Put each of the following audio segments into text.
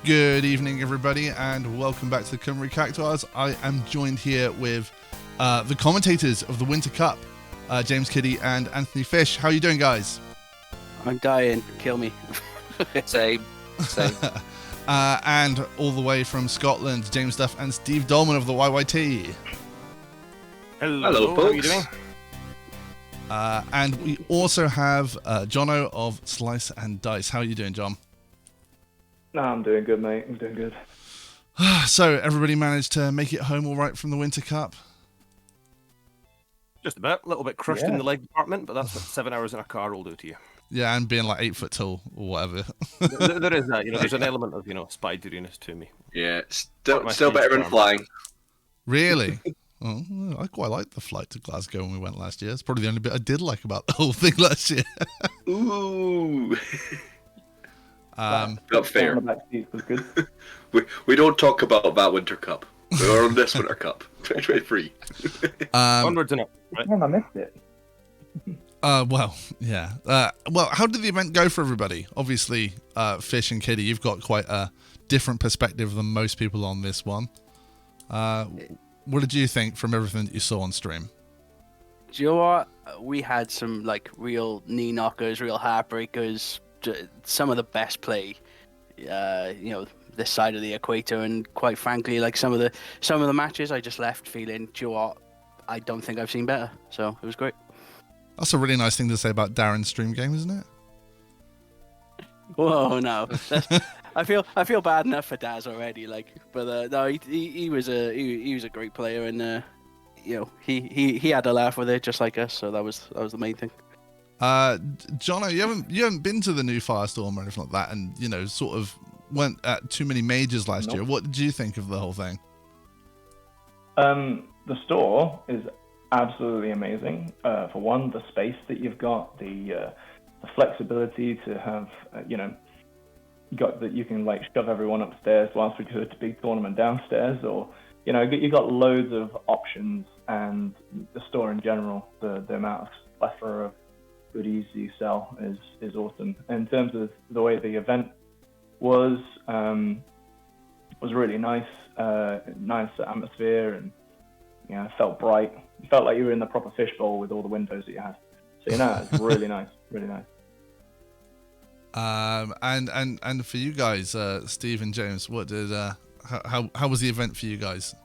Good evening, everybody, and welcome back to the Cymru Cactuars. I am joined here with the commentators of the Winter Cup, James Kiddy and Anthony Fish. How are you doing, guys? I'm dying. Kill me. Same. And all the way from Scotland, James Duff and Steve Dolman of the YYT. Hello, folks. How are you doing? And we also have Jono of Slice and Dice. How are you doing, John? No, I'm doing good, mate. I'm doing good. So, everybody managed to make it home all right from the Winter Cup? Just about. A little bit crushed in the leg department, but that's what 7 hours in a car will do to you. Yeah, and being like 8 foot tall or whatever. There is that, there's an element of, spideriness to me. Yeah, still better than flying. Really? Oh, I quite liked the flight to Glasgow when we went last year. It's probably the only bit I did like about the whole thing last year. Ooh. Not fair. The back seat was good. we don't talk about that Winter Cup. We're on this Winter Cup, 2023. Onwards and up. Right? Man, I missed it. Well, yeah. Well, how did the event go for everybody? Obviously, Fish and Kiddy, you've got quite a different perspective than most people on this one. What did you think from everything that you saw on stream? Do you know what? We had some real knee knockers, real heartbreakers. Some of the best play, this side of the equator, and quite frankly, some of the matches, I just left feeling, do you know what? I don't think I've seen better. So it was great. That's a really nice thing to say about Darren's stream game, isn't it? Whoa, no. I feel bad enough for Daz already, but no, he was a great player, and he had a laugh with it just like us, so that was the main thing. Jono, you haven't been to the new Firestorm or anything like that, and sort of went at too many majors last year. What did you think of the whole thing? The store is absolutely amazing. For one, the space that you've got, the flexibility to have, you got that you can shove everyone upstairs whilst we do a big tournament downstairs, or you got loads of options, and the store in general, the amount of plethora of goodies you sell is awesome. In terms of the way the event was really nice, nice atmosphere, and it felt bright. It felt like you were in the proper fishbowl with all the windows that you had. So it's really nice, really nice. And for you guys, Steve and James, what did how was the event for you guys?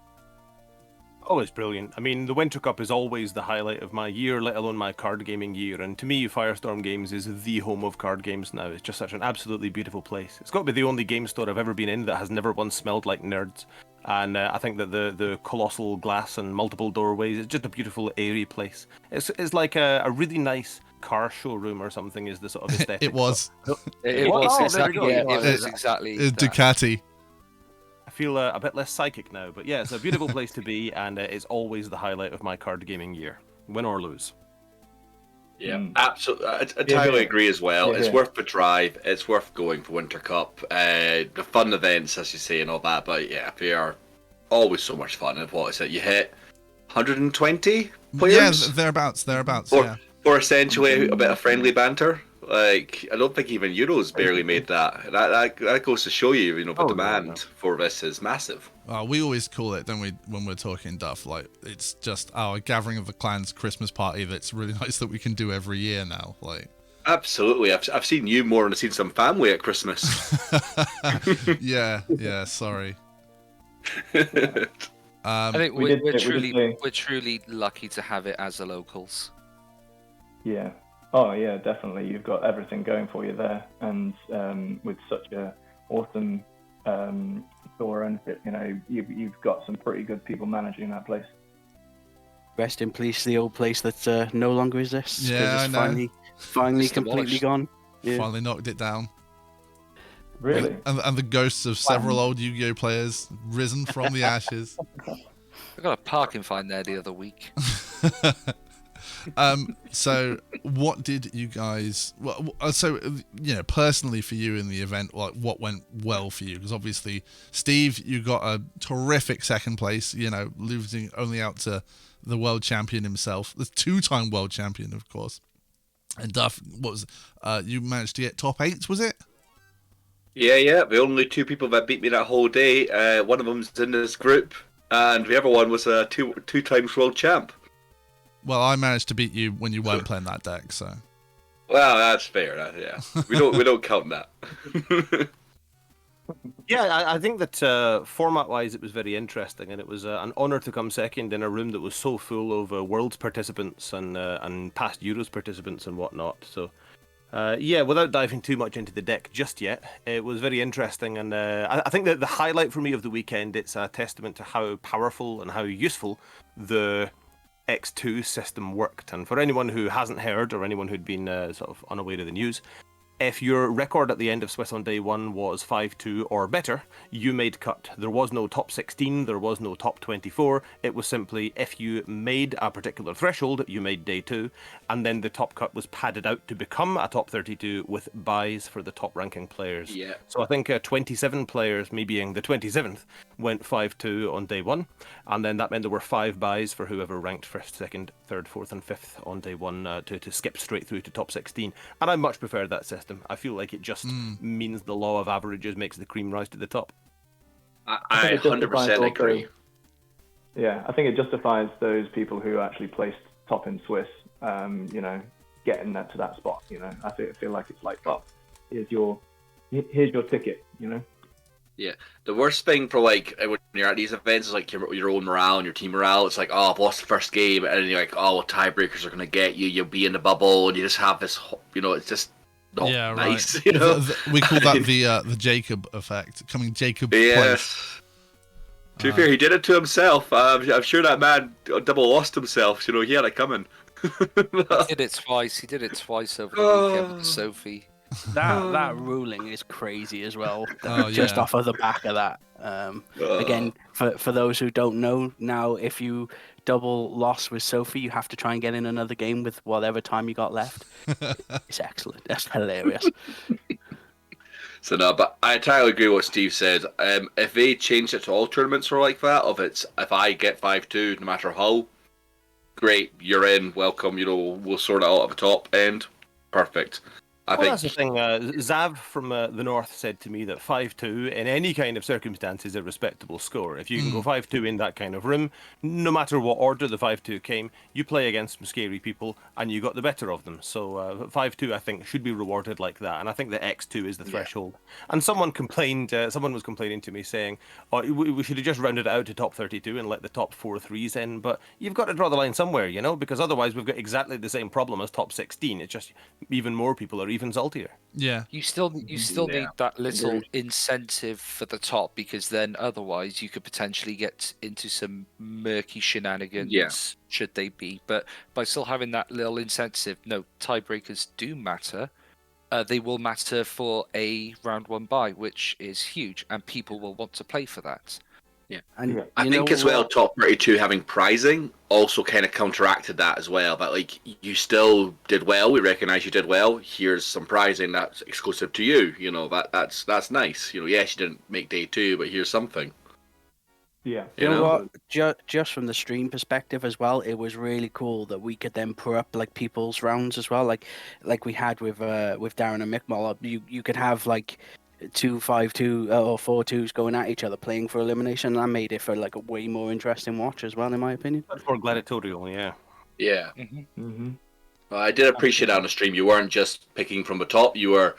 Always brilliant. I mean, the Winter Cup is always the highlight of my year, let alone my card gaming year. And to me, Firestorm Games is the home of card games now. It's just such an absolutely beautiful place. It's got to be the only game store I've ever been in that has never once smelled like nerds. And I think that the colossal glass and multiple doorways, it's just a beautiful, airy place. It's like a really nice car showroom or something is the sort of aesthetic. It was. It was exactly. Yeah, it was exactly. Ducati. I feel a bit less psychic now, but yeah, it's a beautiful place to be, and it's always the highlight of my card gaming year, win or lose. Yeah, absolutely. I entirely agree as well. It's worth the drive. It's worth going for Winter Cup. The fun events, as you say, and all that. But yeah, they are always so much fun. And what is it? You hit 120 players? Yeah, thereabouts. Yeah. For essentially a bit of friendly banter. I don't think even Euros barely made that. That goes to show you, the demand for this is massive. We always call it, don't we, when we're talking Duff, it's just our Gathering of the Clans Christmas party that's really nice that we can do every year now. Absolutely. I've seen you more than I've seen some family at Christmas. Yeah, sorry. I think we're truly lucky to have it as the locals. Yeah. Oh yeah, definitely. You've got everything going for you there, and with such a awesome store ownership, you've got some pretty good people managing that place. Rest in peace, the old place that no longer exists. Yeah, it's I know. finally completely gone. Yeah. Finally knocked it down. Really? And the ghosts of several old Yu-Gi-Oh players risen from the ashes. I got a parking fine there the other week. So what did you guys, personally for you in the event, what went well for you? Because obviously, Steve, you got a terrific second place, losing only out to the world champion himself, the two-time world champion, of course. And Duff, you managed to get top 8, was it? Yeah. The only two people that beat me that whole day, one of them's in this group, and the other one was a two times world champ. Well, I managed to beat you when you weren't playing that deck, so. Well, that's fair. Yeah, we don't count that. Yeah, I think that format-wise, it was very interesting, and it was an honour to come second in a room that was so full of Worlds participants and past Euros participants and whatnot. So, yeah, without diving too much into the deck just yet, it was very interesting, and I think that the highlight for me of the weekend, it's a testament to how powerful and how useful the X2 system worked. And for anyone who hasn't heard, or anyone who'd been sort of unaware of the news, if your record at the end of Swiss on day one was 5-2 or better, you made cut. There was no top 16, there was no top 24. It was simply if you made a particular threshold, you made day two, and then the top cut was padded out to become a top 32 with buys for the top ranking players. Yeah. So I think 27 players, me being the 27th, went 5-2 on day one, and then that meant there were 5 buys for whoever ranked first, second, third, fourth, and fifth on day one to skip straight through to top 16. And I much prefer that system. I feel like it just means the law of averages makes the cream rise to the top. I 100% agree. Yeah, I think it justifies those people who actually placed top in Swiss, getting that to that spot. I feel like it's like, oh, here's your ticket. Yeah, the worst thing for like when you're at these events is like your own morale and your team morale. It's like, oh, I've lost the first game, and then you're like, oh, well, tiebreakers are gonna get you. You'll be in the bubble, and you just have this, it's just not nice. Right. We call that the Jacob effect, coming Jacob place. To be fair, he did it to himself. I'm sure that man double lost himself. He had it coming. He did it twice over the weekend with Sophie. That ruling is crazy as well. Just off of the back of that. Again, for those who don't know, now if you double loss with Sophie, you have to try and get in another game with whatever time you got left. It's excellent. That's hilarious. So no, but I entirely agree with what Steve said. If they changed it to all tournaments or like that, if I get 5-2, no matter how, great, you're in, welcome. We'll sort it out at the top end. Perfect. I think that's the thing. Zav from the north said to me that 5-2 in any kind of circumstance is a respectable score. If you can go 5-2 in that kind of room, no matter what order the 5-2 came, you play against some scary people and you got the better of them. So 5-2, I think, should be rewarded like that. And I think that X2 is the threshold. And someone was complaining to me saying, oh, we should have just rounded it out to top 32 and let the top 4 threes in. But you've got to draw the line somewhere, because otherwise we've got exactly the same problem as top 16. It's just even more people are even saltier. Yeah. You still need that little incentive for the top, because then otherwise you could potentially get into some murky shenanigans should they be. But by still having that little incentive, no, tiebreakers do matter. They will matter for a round one bye, which is huge, and people will want to play for that. Yeah, and I think as well, top 32 having prizing also kind of counteracted that as well. But like, you still did well. We recognise you did well. Here's some prizing that's exclusive to you. That's nice. Yes, you didn't make day 2, but here's something. Yeah. You know what? Just from the stream perspective as well, it was really cool that we could then put up like people's rounds as well, like we had with Darren and Mick Moller. You could have like 2 5-2 or 4-2s going at each other, playing for elimination. And that made it for like a way more interesting watch as well, in my opinion. Much more gladiatorial, yeah. Yeah. Well, I did appreciate on the stream. You weren't just picking from the top. You were,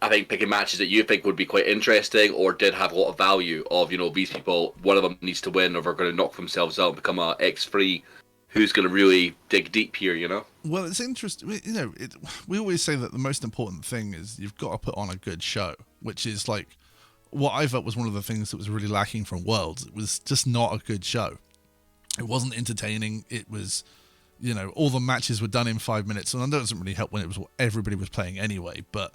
I think, picking matches that you think would be quite interesting or did have a lot of value. Of these people, one of them needs to win, or they're going to knock themselves out and become a X3. Who's going to really dig deep here, Well, it's interesting. We always say that the most important thing is you've got to put on a good show, which is like what I felt was one of the things that was really lacking from Worlds. It was just not a good show. It wasn't entertaining. It was, all the matches were done in 5 minutes, and that doesn't really help when it was what everybody was playing anyway. But,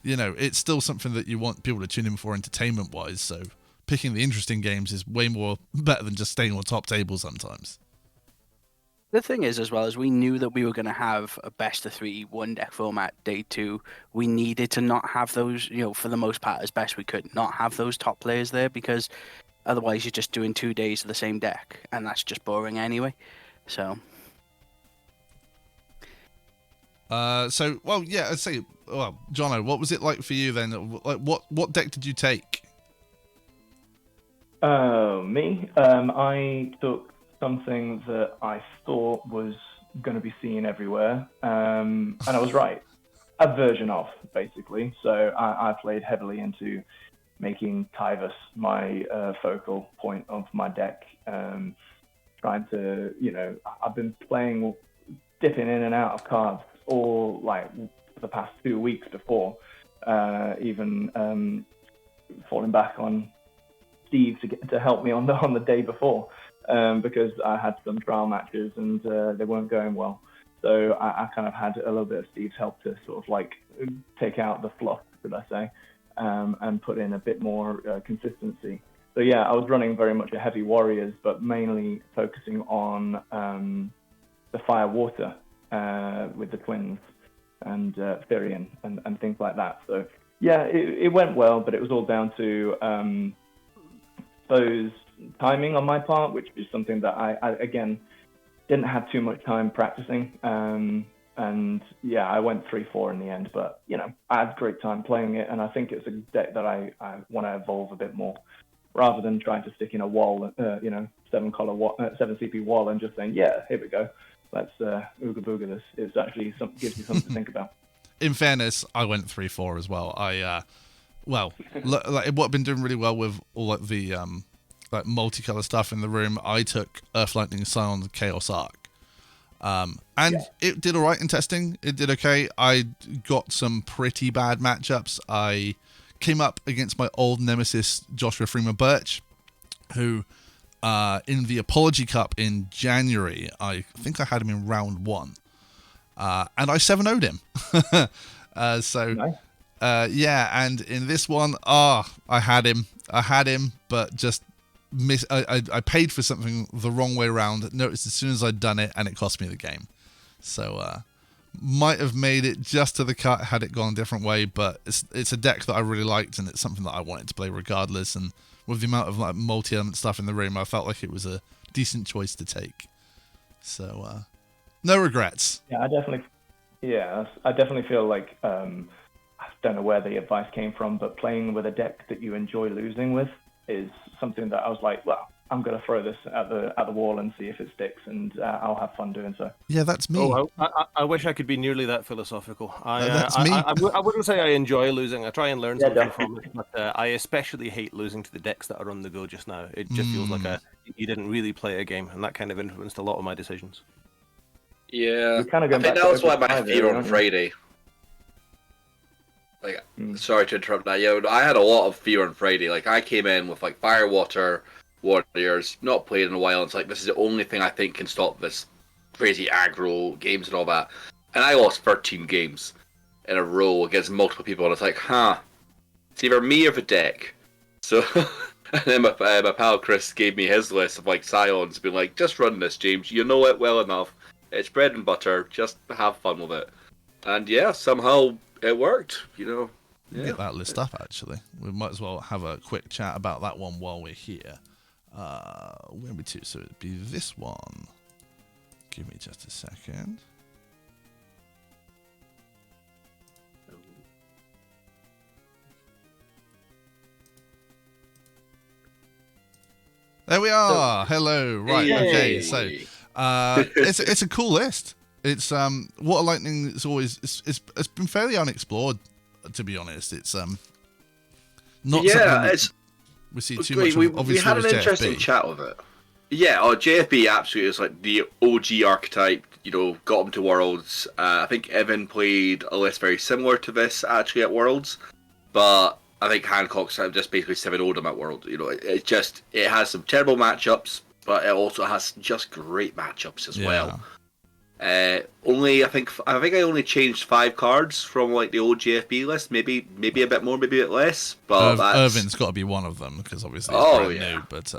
it's still something that you want people to tune in for entertainment-wise. So picking the interesting games is way more better than just staying on top table sometimes. The thing is, as well, as we knew that we were going to have a best of 3 one deck format day 2, we needed to not have those, for the most part, as best we could, not have those top players there, because otherwise you're just doing 2 days of the same deck, and that's just boring anyway. So So, well, yeah, I'd say, well, Jono, what was it like for you then? Like, what deck did you take? Me? I took something that I thought was going to be seen everywhere, and I was right. A version of, basically. So I played heavily into making Tyvus my focal point of my deck, trying to, I've been dipping in and out of cards all, like, for the past 2 weeks before, even falling back on Steve to help me on the day before, because I had some trial matches and they weren't going well. So I kind of had a little bit of Steve's help to sort of like take out the fluff, should I say, and put in a bit more consistency. So yeah, I was running very much a heavy Warriors, but mainly focusing on the Fire Water with the Twins and Firion and things like that. So yeah, it went well, but it was all down to those timing on my part, which is something that I again didn't have too much time practicing, and yeah, I went 3-4 in the end, but I had a great time playing it, and I think it's a deck that I want to evolve a bit more, rather than trying to stick in a wall, 7 CP wall and just saying, yeah, here we go, let's ooga booga this. It's actually gives you something to think about. In fairness, I went 3-4 as well. Like what I've been doing really well with all like the like multicolor stuff in the room, I took Earth, Lightning, Scion, Chaos Arc. It did all right in testing. It did okay. I got some pretty bad matchups. I came up against my old nemesis, Joshua Freeman Birch, who in the Apology Cup in January, I think I had him in round 1. And I 7-0'd him. Nice. Yeah, and in this one, I had him, but just I paid for something the wrong way around. Noticed as soon as I'd done it, and it cost me the game. So might have made it just to the cut had it gone a different way, but it's a deck that I really liked, and it's something that I wanted to play regardless. And with the amount of like multi-element stuff in the room, I felt like it was a decent choice to take. So no regrets. Yeah, I definitely feel like I don't know where the advice came from, but playing with a deck that you enjoy losing with is something that I was like, well, I'm going to throw this at the wall and see if it sticks, and I'll have fun doing so. Yeah, that's me. Oh, I wish I could be nearly that philosophical. That's me. I wouldn't say I enjoy losing. I try and learn something from it, but I especially hate losing to the decks that are on the go just now. It just feels like you didn't really play a game, and that kind of influenced a lot of my decisions. Yeah, kind of I think that was why my fear on aren't you? Friday. Like, sorry to interrupt that. Yeah, I had a lot of fear on Friday. Like, I came in with like Fire Water Warriors, not played in a while. It's like, this is the only thing I think can stop this crazy aggro games and all that. And I lost 13 games in a row against multiple people, and it's like, it's either me or the deck. So, and then my pal Chris gave me his list of like Scions, being like, just run this, James. You know it well enough. It's bread and butter. Just have fun with it. And yeah, somehow it worked, Yeah. Get that list up, actually. We might as well have a quick chat about that one while we're here. Where are we to? So it'd be this one. Give me just a second. There we are. Hello. Right. Yay. Okay. So it's a cool list. It's Water Lightning is always it's been fairly unexplored, to be honest. It's not something we see too much of. Obviously, we had an with interesting JFB. chat with it. Yeah, JFB absolutely is like the OG archetype. Got him to Worlds. I think Evan played a list very similar to this actually at Worlds, but I think Hancock's just basically 7-0'd him at Worlds. It has some terrible matchups, but it also has just great matchups as well. I think I only changed 5 cards from like the old JFB list, maybe a bit more, maybe a bit less. But Irvin's got to be one of them because obviously it's brand new. But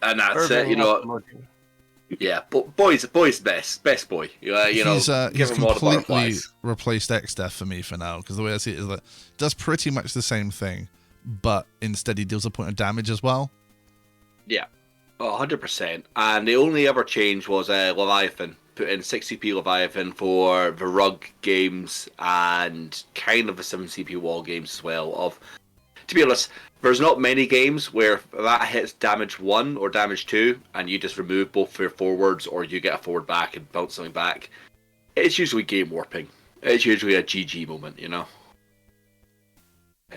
and that's Irving, it. Yeah, but boy's best boy. He's give him all the completely butterflies. replaced X-Death for me for now, because the way I see it is that it does pretty much the same thing, but instead he deals a point of damage as well. Yeah. 100%. And the only other change was Leviathan put in 6CP Leviathan for the Rug games and kind of the 7CP Wall games as well. To be honest, there's not many games where that hits damage 1 or damage 2 and you just remove both your forwards or you get a forward back and bounce something back. It's usually game warping. It's usually a GG moment, you know?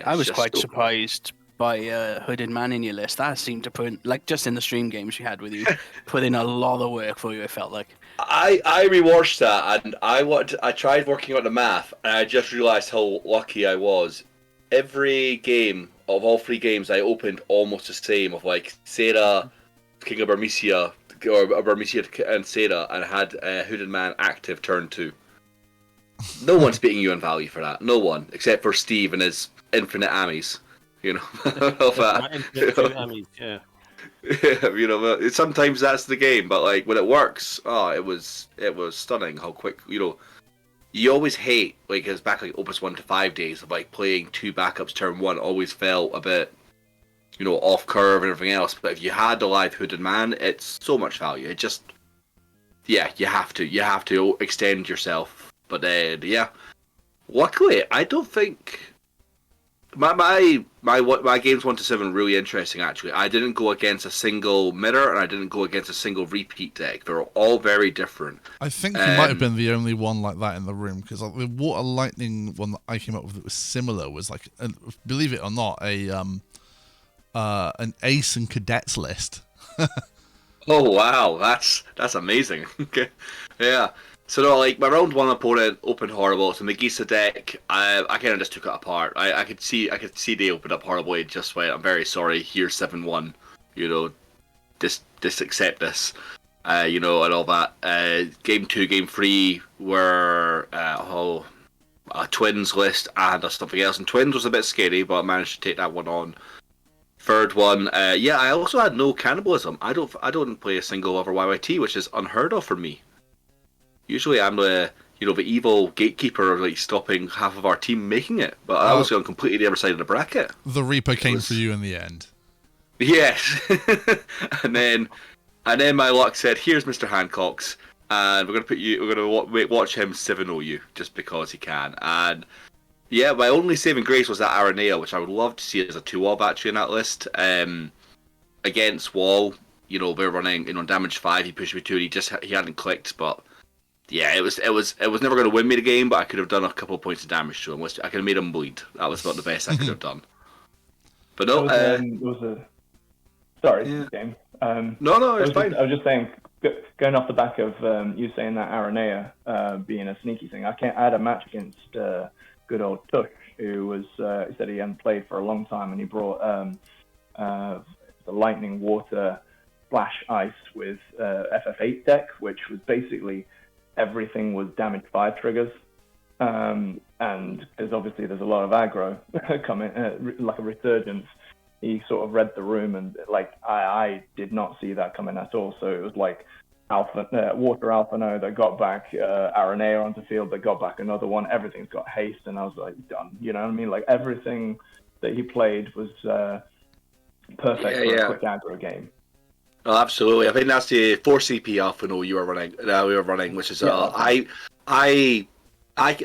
I was quite surprised by Hooded Man in your list. That seemed to put, like, just in the stream games you had with you, put in a lot of work for you, it felt like. I rewatched that and I tried working out the math and I just realised how lucky I was. Every game of all 3 games I opened almost the same, of like Sarah, King of Burmecia, or Burmecia and Sarah, and had Hooded Man active turn 2. No one's beating you in value for that. No one, except for Steve and his infinite Amis. You know, of that. Yeah. You know, sometimes that's the game, but like when it works, it was stunning how quick. You know, you always hate, like, it's back like Opus 1 to 5 days of like playing 2 backups turn 1 always felt a bit, you know, off curve and everything else. But if you had the live Hooded Man, it's so much value. It just, yeah, you have to extend yourself. But yeah, luckily I don't think. My games 1 to 7 really interesting actually. I didn't go against a single mirror and I didn't go against a single repeat deck. They're all very different. I think you might have been the only one like that in the room, because like, the Water Lightning one that I came up with that was similar was like, believe it or not, an Ace and Cadets list. Oh wow, that's amazing. Okay, yeah. So no, like my round 1 opponent opened horrible. So Megisa deck, I kind of just took it apart. I could see they opened up horribly. Just went, I'm very sorry. Here's 7-1. You know, just accept this. You know, and all that. Game 2, game 3 were a Twins list and something else. And Twins was a bit scary, but I managed to take that one on. Third one, yeah, I also had no cannibalism. I don't play a single over YYT, which is unheard of for me. Usually I'm the evil gatekeeper of like stopping half of our team making it, but I was on completely the other side of the bracket. The Reaper came for you in the end. Yes, and then my luck said, "Here's Mr. Hancock's, and we're gonna watch him 7-0 you just because he can." And yeah, my only saving grace was that Aranea, which I would love to see as a 2-wall battery in that list. Against Wall, you know, we're running damage 5. He pushed me 2, and he hadn't clicked, but. Yeah, it was never going to win me the game, but I could have done a couple of points of damage to him. I could have made him bleed. That was about the best I could have done. But no, game. No, it's fine. I was just saying, going off the back of you saying that Aranea being a sneaky thing. I had a match against good old Tush, who was he said he hadn't played for a long time, and he brought the Lightning Water Flash Ice with FF8 deck, which was basically everything was damage 5 triggers, and because obviously there's a lot of aggro coming, like a resurgence. He sort of read the room, and like I did not see that coming at all. So it was like Water Alphano that got back Aranea onto field, that got back another one. Everything's got haste, and I was like, done. You know what I mean? Like everything that he played was perfect for a quick aggro game. Oh, absolutely. I think that's the 4CP Alphano we were running, which is I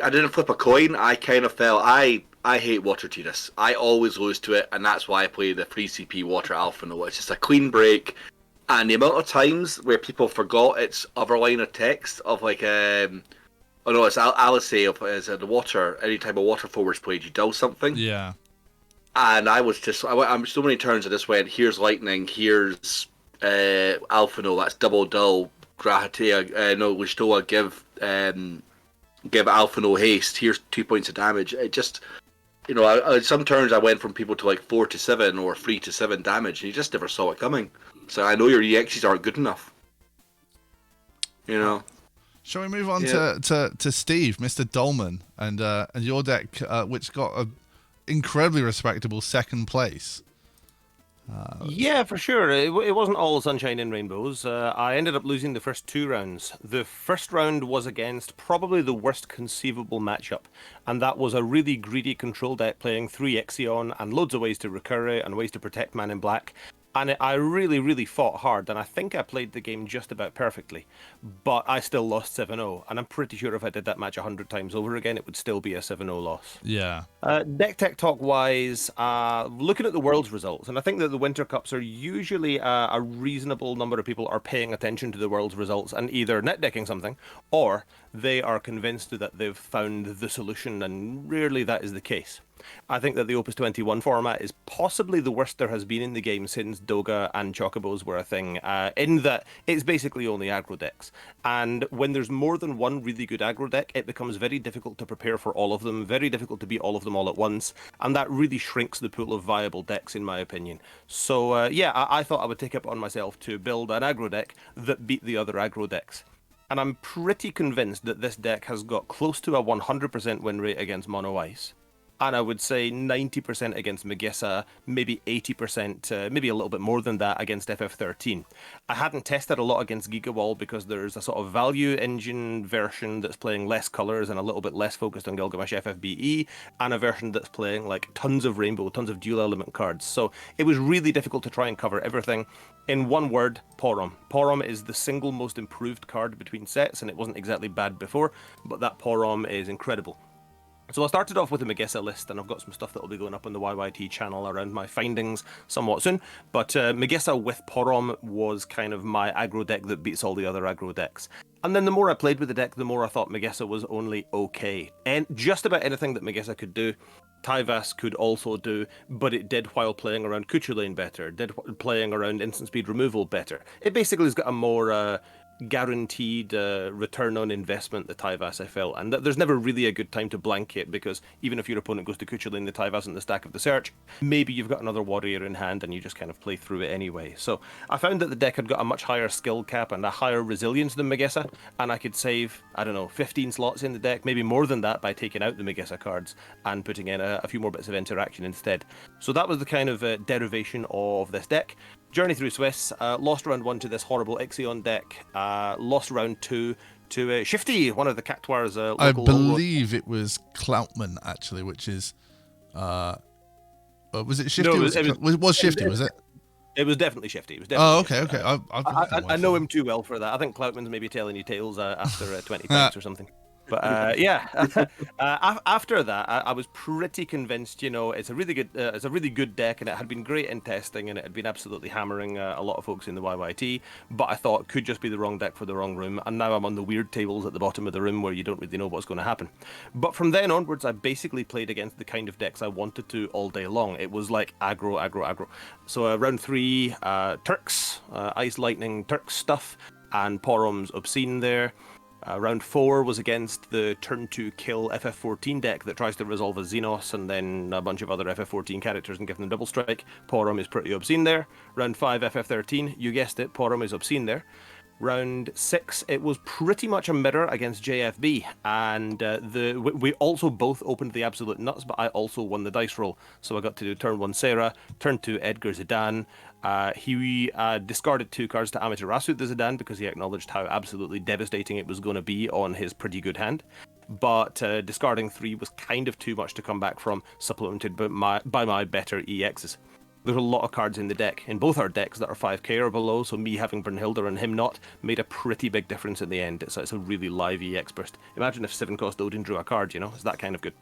didn't flip a coin. I kind of felt I hate Water Tidus. I always lose to it, and that's why I play the 3CP Water Alphano. It's just a clean break, and the amount of times where people forgot its other line of text of like it's Alice is the water. Anytime a water forward's played, you do something. Yeah. And I'm so many turns I just went, here's lightning, here's Alphano, that's double dull, Grahatea, Listoa, give Alphano haste, here's 2 points of damage. It just, some turns I went from people to like 4 to 7 or 3 to 7 damage, and you just never saw it coming. So I know your EXs aren't good enough. Shall we move on to Steve, Mr. Dolman, and your deck, which got an incredibly respectable second place? Yeah, for sure. It wasn't all sunshine and rainbows. I ended up losing the first 2 rounds. The first round was against probably the worst conceivable matchup, and that was a really greedy control deck playing 3 Exion and loads of ways to recur it and ways to protect Man in Black. And I really, really fought hard, and I think I played the game just about perfectly, but I still lost 7-0, and I'm pretty sure if I did that match 100 times over again, it would still be a 7-0 loss. Yeah. Deck Tech Talk-wise, looking at the World's results, and I think that the Winter Cups are usually a reasonable number of people are paying attention to the World's results and either net decking something, or they are convinced that they've found the solution, and rarely that is the case. I think that the Opus 21 format is possibly the worst there has been in the game since Doga and Chocobos were a thing, in that it's basically only aggro decks. And when there's more than one really good aggro deck, it becomes very difficult to prepare for all of them, very difficult to beat all of them all at once, and that really shrinks the pool of viable decks, in my opinion. So, I thought I would take it upon myself to build an aggro deck that beat the other aggro decks. And I'm pretty convinced that this deck has got close to a 100% win rate against Mono Ice. And I would say 90% against Megissa, maybe 80%, maybe a little bit more than that against FF13. I hadn't tested a lot against Gigawall because there's a sort of value engine version that's playing less colors and a little bit less focused on Gilgamesh FFBE, and a version that's playing like tons of rainbow, tons of dual element cards. So it was really difficult to try and cover everything. In one word, Porom. Porom is the single most improved card between sets, and it wasn't exactly bad before, but that Porom is incredible. So I started off with a Megissa list, and I've got some stuff that will be going up on the YYT channel around my findings somewhat soon. But Megissa with Porom was kind of my aggro deck that beats all the other aggro decks. And then the more I played with the deck, the more I thought Megissa was only okay. And just about anything that Megissa could do, Tyvas could also do, but it did while playing around Kuchulain better, did playing around instant speed removal better. It basically has got a more guaranteed return on investment, the Tyvas, I felt, and there's never really a good time to blank it, because even if your opponent goes to Kuchulain the Tyvas in the stack of the search, maybe you've got another warrior in hand and you just kind of play through it anyway. So I found that the deck had got a much higher skill cap and a higher resilience than Megissa, and I could save, I don't know, 15 slots in the deck, maybe more than that, by taking out the Megissa cards and putting in a few more bits of interaction instead. So that was the kind of derivation of this deck. Journey through Swiss, lost round 1 to this horrible Ixion deck, lost round 2 to Shifty, one of the Cactuars. I believe it was Cloutman, actually, which is... was it Shifty? No, it was Shifty, was it? It was definitely Shifty. It was definitely okay. I know him too well for that. I think Cloutman's maybe telling you tales after 20 points or something. But after that, I was pretty convinced. It's a really good deck, and it had been great in testing, and it had been absolutely hammering a lot of folks in the YYT. But I thought it could just be the wrong deck for the wrong room, and now I'm on the weird tables at the bottom of the room where you don't really know what's going to happen. But from then onwards, I basically played against the kind of decks I wanted to all day long. It was like aggro. So round 3, Turks, Ice Lightning Turks stuff, and Porom's Obscene there. Round 4 was against the turn 2 kill FF14 deck that tries to resolve a Xenos and then a bunch of other FF14 characters and give them double strike. Porom is pretty obscene there. Round 5 FF13, you guessed it, Porom is obscene there. Round 6, it was pretty much a mirror against JFB, and we also both opened the absolute nuts, but I also won the dice roll. So I got to do turn 1 Sarah, turn 2 Edgar Zidane. He discarded 2 cards to Amaterasu the Zidane because he acknowledged how absolutely devastating it was going to be on his pretty good hand. But discarding 3 was kind of too much to come back from, supplemented by my better EXs. There's a lot of cards in the deck, in both our decks, that are 5k or below, so me having Brunhilde and him not made a pretty big difference in the end. It's a really live EX burst. Imagine if 7-cost Odin drew a card, it's that kind of good.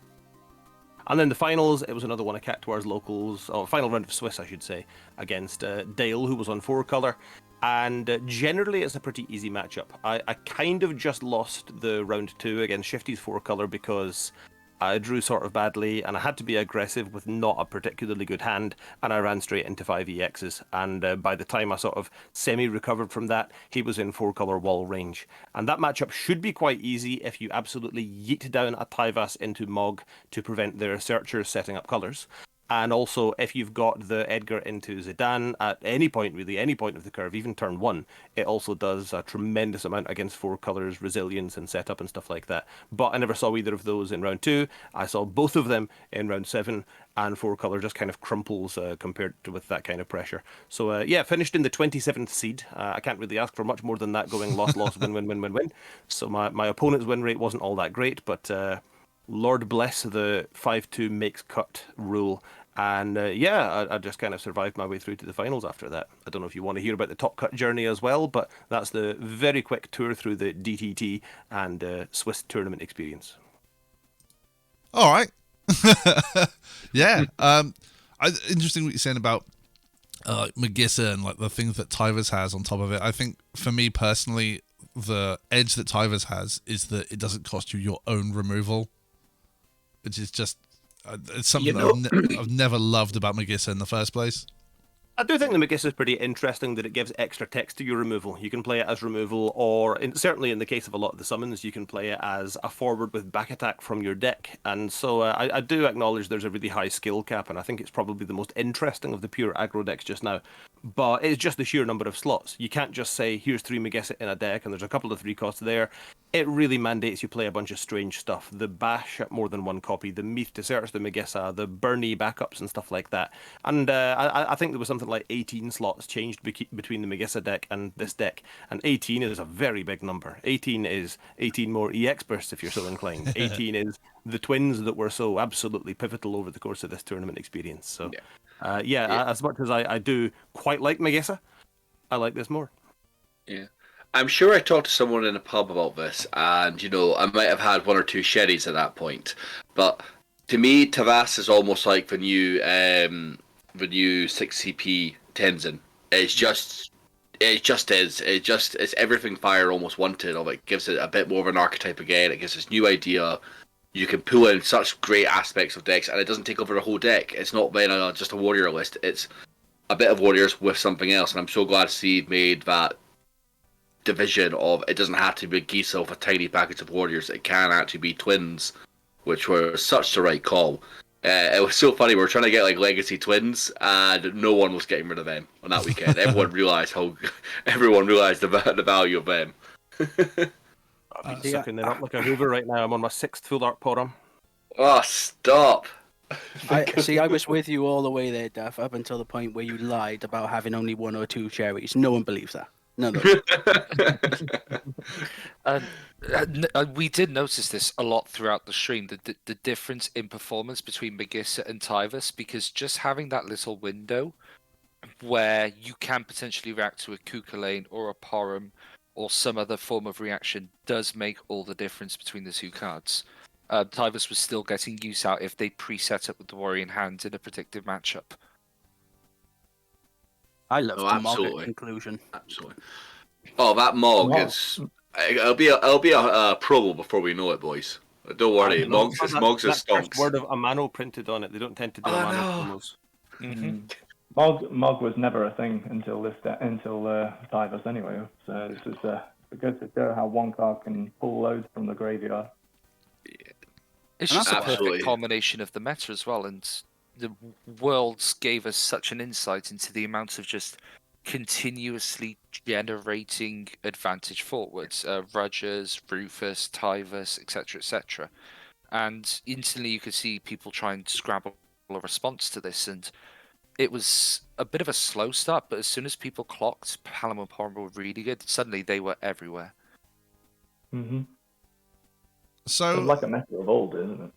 And then the finals, it was another one of Cactuars locals, or final round of Swiss, I should say, against Dale, who was on 4-color. And generally, it's a pretty easy matchup. I kind of just lost the round 2 against Shifty's 4-color because I drew sort of badly, and I had to be aggressive with not a particularly good hand, and I ran straight into 5 EXs, and by the time I sort of semi-recovered from that, he was in 4-color wall range. And that matchup should be quite easy if you absolutely yeet down a Tyvas into Mog to prevent their searchers setting up colors. And also, if you've got the Edgar into Zidane at any point, really, any point of the curve, even turn 1, it also does a tremendous amount against 4 colors, resilience and setup and stuff like that. But I never saw either of those in round 2. I saw both of them in round 7, and 4 color just kind of crumples compared to with that kind of pressure. So finished in the 27th seed. I can't really ask for much more than that, going loss, win. So my opponent's win rate wasn't all that great, but Lord bless the 5-2 makes cut rule, And I just kind of survived my way through to the finals after that. I don't know if you want to hear about the Top Cut journey as well, but that's the very quick tour through the DTT and Swiss tournament experience. All right. Yeah. Interesting what you're saying about Magissa and like the things that Tivers has on top of it. I think for me personally, the edge that Tivers has is that it doesn't cost you your own removal, which is just it's something I've never loved about Magissa in the first place. I do think the Magissa is pretty interesting that it gives extra text to your removal. You can play it as removal, or certainly in the case of a lot of the summons, you can play it as a forward with back attack from your deck. And so I do acknowledge there's a really high skill cap, and I think it's probably the most interesting of the pure aggro decks just now. But it's just the sheer number of slots. You can't just say, here's 3 Magissa in a deck, and there's a couple of 3 costs there. It really mandates you play a bunch of strange stuff. The Bash at more than 1 copy, the Meath to search the Magissa, the Bernie backups and stuff like that. And I think there was something like 18 slots changed between the Magissa deck and this deck. And 18 is a very big number. 18 is 18 more EX bursts if you're so inclined. 18 is the twins that were so absolutely pivotal over the course of this tournament experience. So as much as I do quite like Magissa, I like this more. Yeah. I'm sure I talked to someone in a pub about this, and I might have had 1 or 2 sherries at that point. But to me, Tavas is almost like the new 6CP Tenzin. It's everything Fire almost wanted of it. It gives it a bit more of an archetype again. It gives this new idea. You can pull in such great aspects of decks, and it doesn't take over the whole deck. It's not been just a warrior list. It's a bit of warriors with something else, and I'm so glad to see it made that division of it doesn't have to be Gisa with a tiny package of warriors. It can actually be twins, which were such the right call. It was so funny. We were trying to get like legacy twins, and no one was getting rid of them on that weekend. Everyone realized the value of them. I'm sucking them up like a Hoover right now. I'm on my 6th full art Porum. Oh, stop! I was with you all the way there, Duff, up until the point where you lied about having only 1 or 2 cherries. No one believes that. No. We did notice this a lot throughout the stream, the difference in performance between Magissa and Tivus, because just having that little window where you can potentially react to a Kukulane or a Porum or some other form of reaction does make all the difference between the 2 cards. Tivus was still getting use out if they pre-set up with the Warrior in hand in a predictive matchup. I love the Mog conclusion. Absolutely. Oh, that Mog is... It'll be a promo before we know it, boys. Don't worry, Mogs is stonks. Word of Amano printed on it. They don't tend to do Amano promos. Mm-hmm. Mog was never a thing until Tivus anyway. So this is good to show how one card can pull loads from the graveyard. It's just a perfect combination of the meta as well, and the Worlds gave us such an insight into the amount of just continuously generating advantage forwards. Rudgers, Rufus, Tivus, etc. And instantly you could see people try and scrabble a response to this, and it was a bit of a slow start, but as soon as people clocked Palam and Porum were really good, suddenly they were everywhere. Mm-hmm. So it's like a meta of old, isn't it?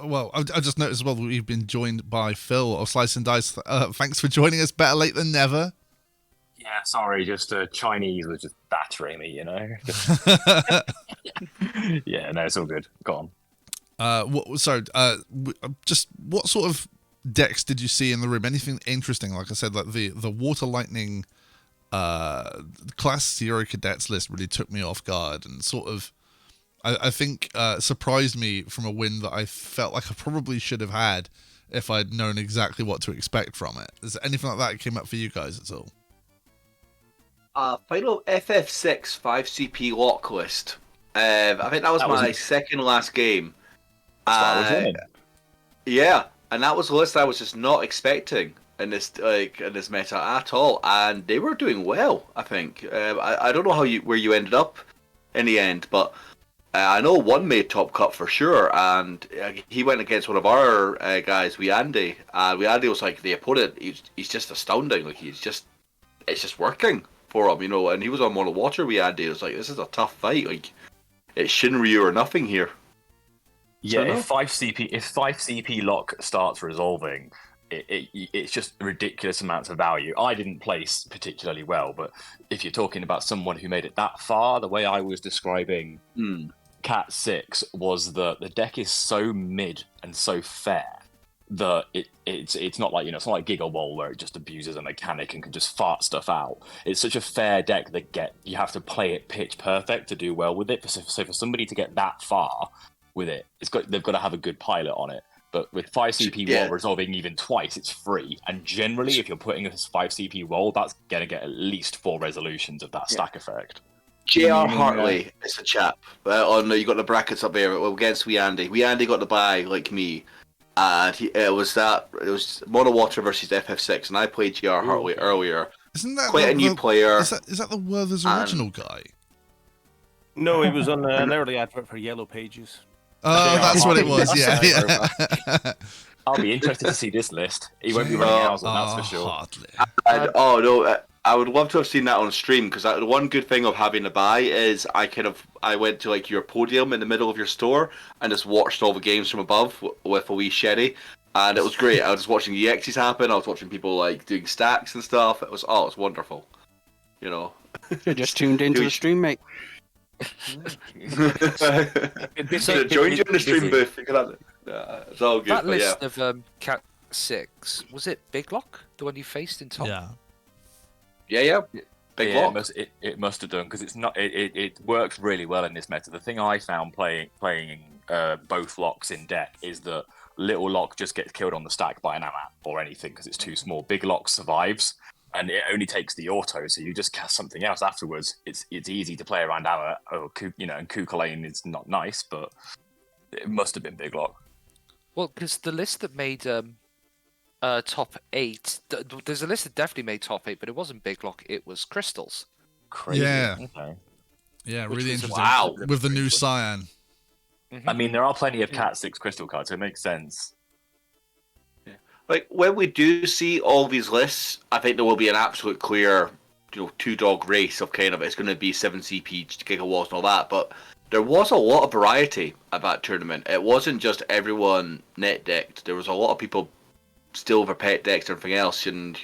Well, I just noticed as well that we've been joined by Phil of Slice and Dice. Thanks for joining us. Better late than never. Yeah, sorry, just Chinese was just battering me, Yeah, no, it's all good. Go on. Just what sort of decks did you see in the room? Anything interesting? Like I said, like the Water Lightning Class 0 Cadets list really took me off guard and sort of, I think, surprised me from a win that I felt like I probably should have had if I'd known exactly what to expect from it. Is there anything like that came up for you guys at all? Final FF6 5CP lock list. I think that was my second last game. Yeah, and that was a list I was just not expecting in this meta at all, and they were doing well. I think I don't know where you ended up in the end, but I know one made top cut for sure, and he went against one of our guys, Wiande. Wiande was like the opponent. He's just astounding. Like it's just working for him, And he was on Mono Water. Wiande. It was like, this is a tough fight. Like it's Shinryu or nothing here. Yeah, if 5CP lock starts resolving, it's just ridiculous amounts of value. I didn't place particularly well, but if you're talking about someone who made it that far, the way I was describing Cat 6 was that the deck is so mid and so fair that it's not like, it's not like Giga Wall where it just abuses a mechanic and can just fart stuff out. It's such a fair deck that you have to play it pitch perfect to do well with it. So for somebody to get that far with it, they've got to have a good pilot on it. But with 5 CP roll resolving even twice, it's free. And generally, if you're putting a 5 CP roll, that's going to get at least 4 resolutions of that stack effect. J.R. Hartley is a chap. Oh no, you got the brackets up there against Wee Andy. Wee Andy got the bye like me, and it was Mono Water versus FF6, and I played J.R. Hartley earlier. Isn't that quite a new player? Is that the Werther's original guy? No, he was on an early advert for Yellow Pages. Oh, that's what it was. Yeah. I'll be interested to see this list. He won't be running out, that's for sure. Hartley. I would love to have seen that on stream, because the one good thing of having a buy is I went to like your podium in the middle of your store and just watched all the games from above with a wee sherry, and it was great. I was just watching the X's happen. I was watching people like doing stacks and stuff. It was wonderful. You're just tuned into the stream, mate. So joined you in the stream booth. It's all good. That list of Cat 6, was it Big Lock, the one you faced in top? Yeah. Big Lock. It must have done, because it's not. It works really well in this meta. The thing I found playing both locks in deck is that little lock just gets killed on the stack by an AMAT or anything because it's too small. Big lock survives, and it only takes the auto, so you just cast something else afterwards. It's easy to play around AMAT, or and Kukulane is not nice, but it must have been Big Lock. Well, because the list that made top 8, there's a list that definitely made top 8, but it wasn't Big Lock, it was Crystals. Crazy. Yeah. Okay. Yeah, really interesting. Wow. With the new Cyan. Mm-hmm. I mean, there are plenty of Cat 6 crystal cards, so it makes sense. Like, when we do see all these lists, I think there will be an absolute clear, two-dog race of kind of, it's going to be 7 CP, gigawatts and all that, but there was a lot of variety at that tournament. It wasn't just everyone net decked. There was a lot of people still over pet decks and everything else, and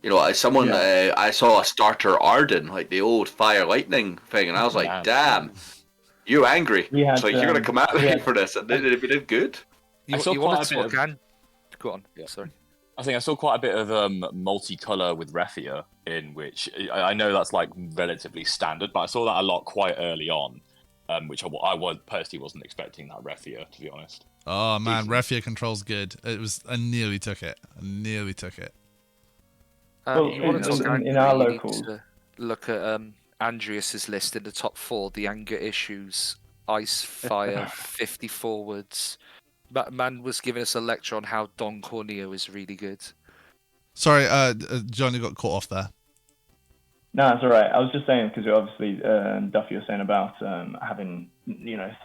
as someone, I saw a starter Arden, like the old Fire Lightning thing, and I was like, damn, you're angry. It's like, you're going to come at me for this, and they did good. You want to talk again? Go on. Yeah, sorry. I think I saw quite a bit of multicolor with Refia, in which I know that's like relatively standard, but I saw that a lot quite early on, which I personally wasn't expecting that Refia, to be honest. Oh man, Refia control's good. I nearly took it. Well, in our locals, look at Andreas's list in the top 4. The anger issues, ice, fire, 50 forwards. Man was giving us a lecture on how Don Corneo is really good. Sorry, Johnny got caught off there. No, it's all right. I was just saying, because obviously, Duff, you were saying about having,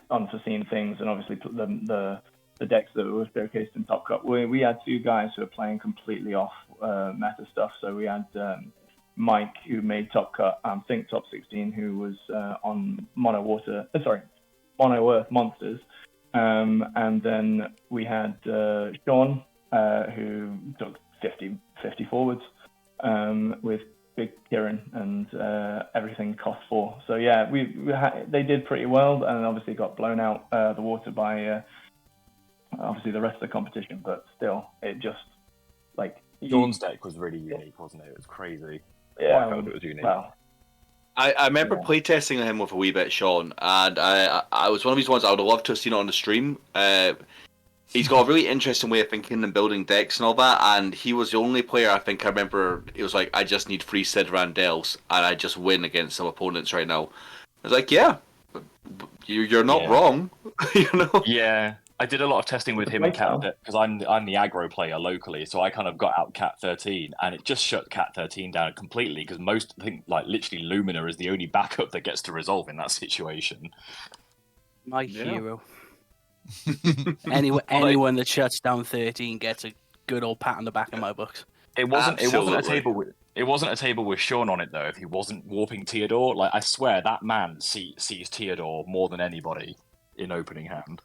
unforeseen things, and obviously the decks that were showcased in Top Cup. We had 2 guys who were playing completely off meta stuff. So we had Mike, who made Top Cut, I think top 16, who was on Mono Earth Monsters. And then we had Sean, who took 50 forwards with Big Kieran, and everything cost 4. So yeah, they did pretty well, and obviously got blown out the water by obviously the rest of the competition. But still, it just like Sean's deck was really unique, wasn't it? It was crazy. Yeah, it was unique. Well, I remember playtesting him with a wee bit, Sean, and I was one of these ones I would have loved to have seen it on the stream. He's got a really interesting way of thinking and building decks and all that, and he was the only player I think I remember, it was like, I just need 3 Sid Randels, and I just win against some opponents right now. I was like, yeah, you're not wrong, Yeah, I did a lot of testing with him and Cat, because I'm the aggro player locally, so I kind of got out Cat 13, and it just shut Cat 13 down completely, because I think literally Lumina is the only backup that gets to resolve in that situation. My hero. Anyone that shuts down 13 gets a good old pat on the back in my books. It wasn't a table with Sean on it though. If he wasn't warping Theodore, like I swear that man sees Theodore more than anybody in opening hand.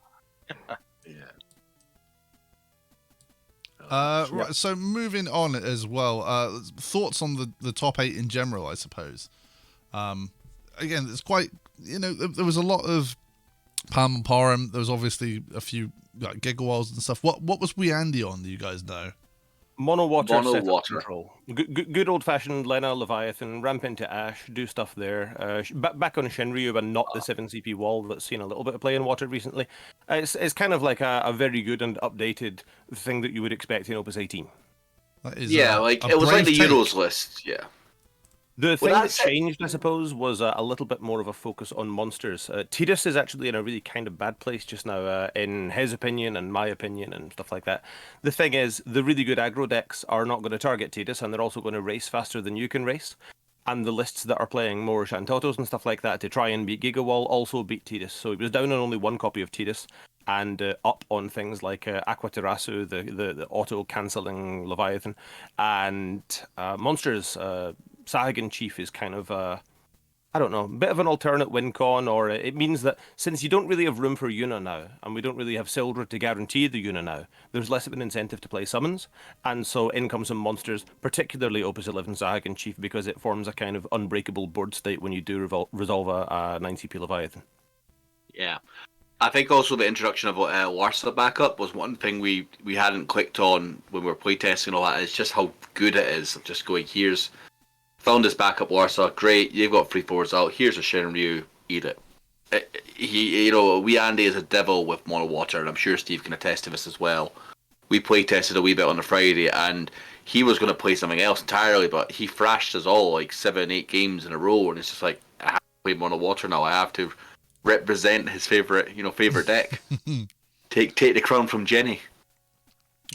Right, so moving on as well, thoughts on the top 8 in general, I suppose. Again, it's quite, there was a lot of Palm and Parham. There was obviously a few like Gigawalls and stuff. What was We Andy on, do you guys know? Mono water. Water. Control. Good old fashioned Lena Leviathan, ramp into Ash, do stuff there. Back on Shenryu and not the 7CP wall that's seen a little bit of play in water recently. It's kind of like a very good and updated thing that you would expect in Opus 18. That is it was like the Euros list, yeah. The thing that changed, I suppose, was a little bit more of a focus on monsters. Tidus is actually in a really kind of bad place just now, in his opinion and my opinion and stuff like that. The thing is, the really good aggro decks are not going to target Tidus, and they're also going to race faster than you can race. And the lists that are playing more Shantotos and stuff like that to try and beat Gigawall also beat Tidus. So he was down on only one copy of Tidus, and up on things like Aquaterasu, the auto-cancelling Leviathan, and monsters. Sahagan Chief is kind of, a bit of an alternate win con, or it means that since you don't really have room for Yuna now, and we don't really have Sildred to guarantee the Yuna now, there's less of an incentive to play summons, and so in comes some monsters, particularly Opus 11 Sahagan Chief, because it forms a kind of unbreakable board state when you do resolve a 9CP Leviathan. Yeah. I think also the introduction of Warsaw backup was one thing we hadn't clicked on when we were playtesting and all that. It's just how good it is of just going, found this backup Warsaw, great, you've got 3/4s out, here's a Shenryu, eat it. We Andy is a devil with mono water, and I'm sure Steve can attest to this as well. We play tested a wee bit on the Friday, and he was going to play something else entirely, but he thrashed us all like 7-8 games in a row, and it's just like, I have to play mono water now, I have to represent his favorite deck. Take the crown from Jenny.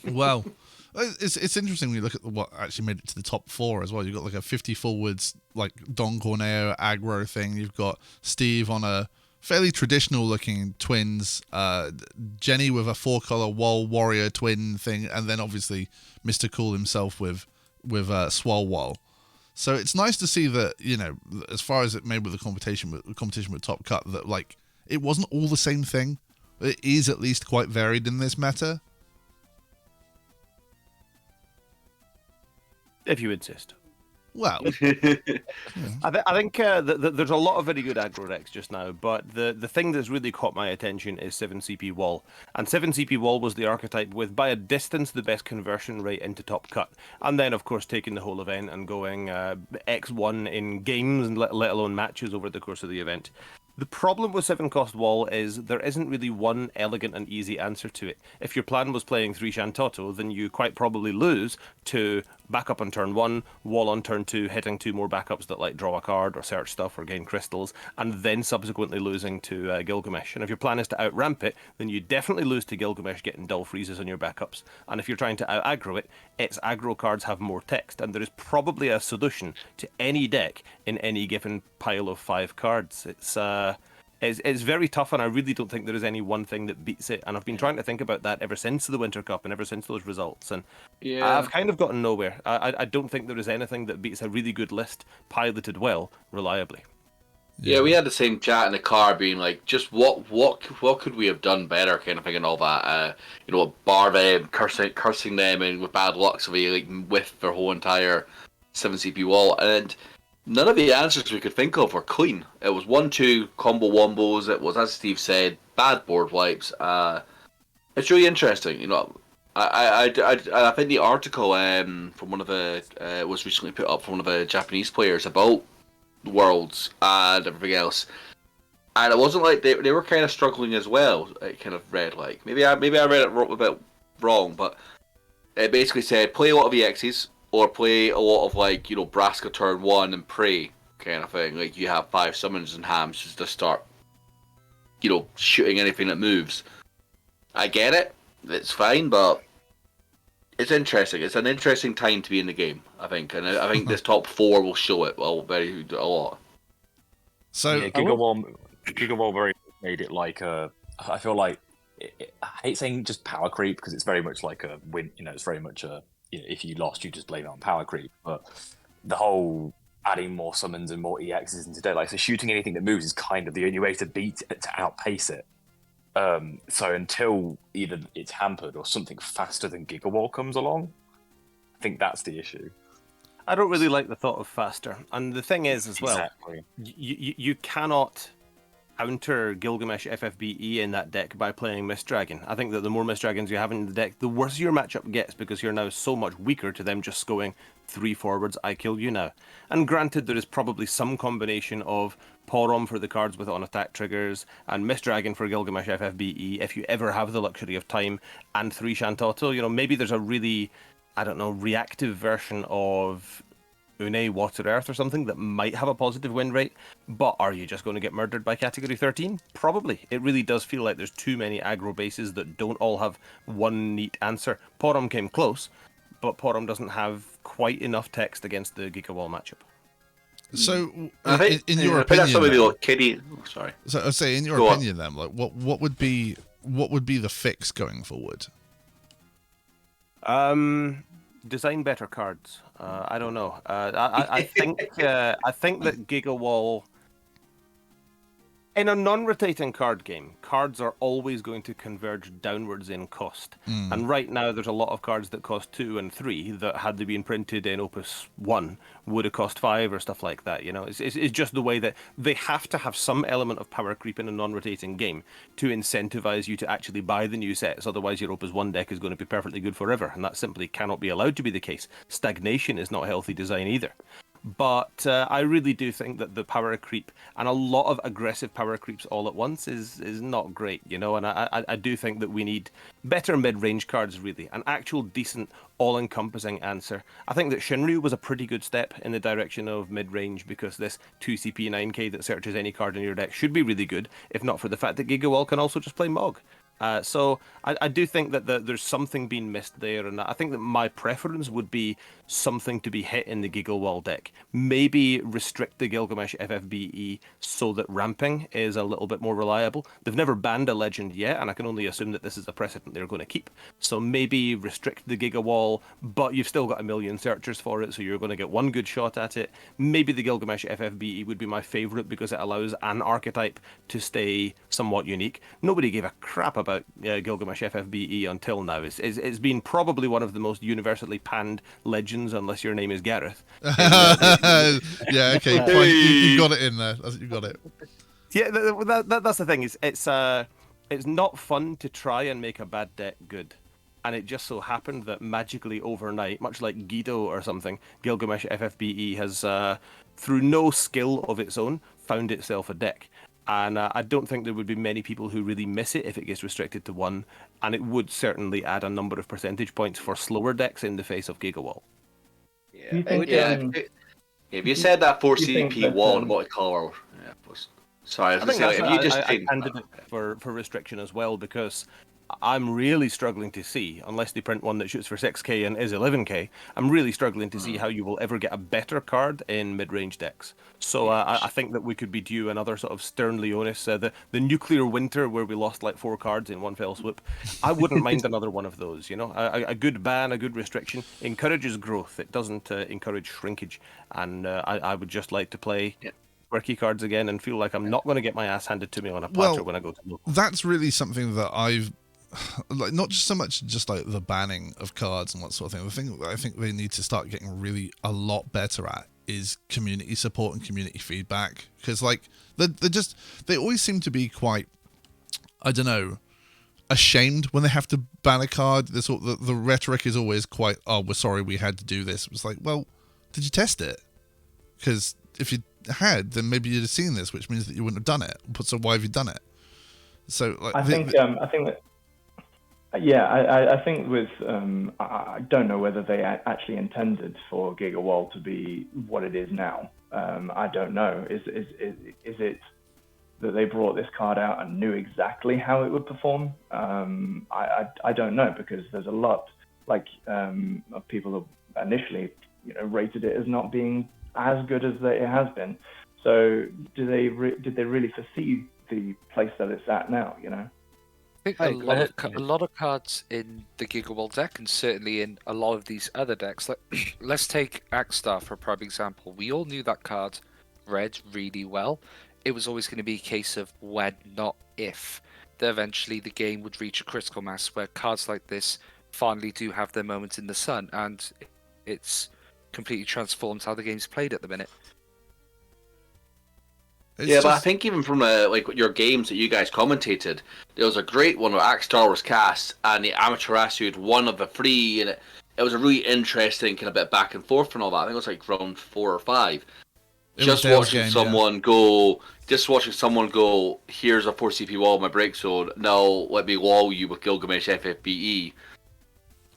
Well, it's interesting when you look at what actually made it to the top 4 as well. You've got like a 50 forwards, like Don Corneo aggro thing. You've got Steve on a fairly traditional looking twins, Jenny with a 4-color wall warrior twin thing, and then obviously Mr. Cool himself with Swole Wall. So it's nice to see that, as far as it made with the competition with Top Cut, that like it wasn't all the same thing. It is at least quite varied in this meta. If you insist. Well, I think there's a lot of very good aggro decks just now, but the thing that's really caught my attention is 7CP Wall. And 7CP Wall was the archetype with, by a distance, the best conversion rate into Top Cut. And then, of course, taking the whole event and going X1 in games, and let alone matches over the course of the event. The problem with 7-cost Wall is there isn't really one elegant and easy answer to it. If your plan was playing 3 Shantoto, then you quite probably lose to backup on turn 1, Wall on turn 2, hitting 2 more backups that like draw a card or search stuff or gain crystals, and then subsequently losing to Gilgamesh. And if your plan is to out-ramp it, then you definitely lose to Gilgamesh getting dull freezes on your backups. And if you're trying to out-aggro it, its aggro cards have more text, and there is probably a solution to any deck in any given pile of 5 cards. It's very tough, and I really don't think there is any one thing that beats it. And I've been trying to think about that ever since the Winter Cup and ever since those results, and I've kind of gotten nowhere. I don't think there is anything that beats a really good list piloted well, reliably. Yeah, we had the same chat in the car, being like, just what could we have done better, kind of thing, and all that. Bar them, cursing them, and with bad luck, so we like with their whole entire 7CP wall, and none of the answers we could think of were clean. It was 1-2 combo wombos. It was, as Steve said, bad board wipes. It's really interesting. I think the article from one of the was recently put up from one of the Japanese players about Worlds and everything else, and it wasn't like they were kind of struggling as well. It kind of read like maybe I read it a bit wrong, but it basically said play a lot of EXs. Or play a lot of Braska turn 1 and pray kind of thing. Like you have 5 summons and hams just to start, shooting anything that moves. I get it. It's fine, but it's interesting. It's an interesting time to be in the game, I think. And I think this top 4 will show it a lot. So yeah, Gigawall very made it like a... I feel like... I hate saying just power creep because it's very much like a win. It's very much a... if you lost, you just blame it on power creep. But the whole adding more summons and more EXs into deck, so shooting anything that moves is kind of the only way to outpace it. So until either it's hampered or something faster than Gigawall comes along, I think that's the issue. I don't really like the thought of faster. And the thing is, as well, Exactly. you cannot counter Gilgamesh FFBE in that deck by playing Mist Dragon. I think that the more Mist Dragons you have in the deck, the worse your matchup gets, because you're now so much weaker to them just going 3 forwards, I kill you now. And granted, there is probably some combination of Porom for the cards with on-attack triggers, and Mist Dragon for Gilgamesh FFBE, if you ever have the luxury of time, and 3 Shantoto. You know, maybe there's a really, I don't know, reactive version of Une, Water, Earth or something that might have a positive win rate, but are you just going to get murdered by Category 13? Probably. It really does feel like there's too many aggro bases that don't all have one neat answer. Porom came close, but Porom doesn't have quite enough text against the Gigawall matchup. So, I think, in your I think that's opinion, something then, like Kitty. Oh, sorry. so I say, in your Go on. opinion, then, like, what would be the fix going forward? Design better cards. I don't know. I think that Gigawall, in a non-rotating card game, cards are always going to converge downwards in cost. And right now, there's a lot of cards that cost 2 and 3 that, had they been printed in Opus 1, would have cost 5 or stuff like that. You know, it's just the way that they have to have some element of power creep in a non-rotating game to incentivize you to actually buy the new sets. Otherwise, your Opus 1 deck is going to be perfectly good forever, and that simply cannot be allowed to be the case. Stagnation is not healthy design either. But I really do think that the power creep, and a lot of aggressive power creeps all at once, is not great, you know. And I do think that we need better mid-range cards, really, an actual decent all-encompassing answer. I think that Cymru was a pretty good step in the direction of mid-range, because this 2CP 9K that searches any card in your deck should be really good, if not for the fact that Gigawall can also just play Mog. So I do think that there's something being missed there, and I think that my preference would be something to be hit in the Gigawall deck. Maybe restrict the Gilgamesh FFBE so that ramping is a little bit more reliable. They've never banned a legend yet, and I can only assume that this is a precedent they're going to keep. So maybe restrict the Gigawall, but you've still got a million searchers for it, so you're going to get one good shot at it. Maybe the Gilgamesh FFBE would be my favorite, because it allows an archetype to stay somewhat unique. Nobody gave a crap about Gilgamesh FFBE until now. It's been probably one of the most universally panned legends, unless your name is Gareth. Yeah, okay, fine. You got it in there. You got it. Yeah, that's the thing. It's not fun to try and make a bad deck good. And it just so happened that magically overnight, much like Guido or something, Gilgamesh FFBE has, through no skill of its own, found itself a deck. And I don't think there would be many people who really miss it if it gets restricted to 1, and it would certainly add a number of percentage points for slower decks in the face of Gigawall. Yeah, think, if you said that 4CP that, wall and multicolor, sorry, I was going to say, if you just I candidate for restriction as well, because I'm really struggling to see, unless they print one that shoots for 6k and is 11k, I'm really struggling to see how you will ever get a better card in mid-range decks. So I think that we could be due another sort of Stern Leonis, the nuclear winter where we lost like 4 cards in one fell swoop. I wouldn't mind another one of those, you know. A good ban, a good restriction encourages growth. It doesn't encourage shrinkage. And I would just like to play quirky cards again and feel like I'm not going to get my ass handed to me on a platter when I go to local. That's really something that I've like, not just so much just like the banning of cards and that sort of thing. The thing that I think they need to start getting really a lot better at is community support and community feedback, because like they always seem to be quite, I don't know, ashamed when they have to ban a card. The rhetoric is always quite, oh, we're sorry we had to do this. It was like, well, did you test it? Because if you had, then maybe you'd have seen this, which means that you wouldn't have done it. So why have you done it? So like, I think with I don't know whether they actually intended for Gigawall to be what it is now. I don't know. Is it that they brought this card out and knew exactly how it would perform? I don't know, because there's a lot of people who initially rated it as not being as good as it has been. So did they really foresee the place that it's at now? I think a lot of cards in the Gigawall deck, and certainly in a lot of these other decks, like let's take Axstar for a prime example. We all knew that card read really well. It was always going to be a case of when, not if. that eventually the game would reach a critical mass where cards like this finally do have their moment in the sun, and it's completely transformed how the game's played at the minute. But I think even from like your games that you guys commentated, there was a great one where Cactuars was cast and the Amaterasu had won of the three, and it was a really interesting kind of bit back and forth and all that. I think it was like round 4 or 5. Just watching someone go, here's a 4CP wall in my break zone, now let me wall you with Gilgamesh FFBE.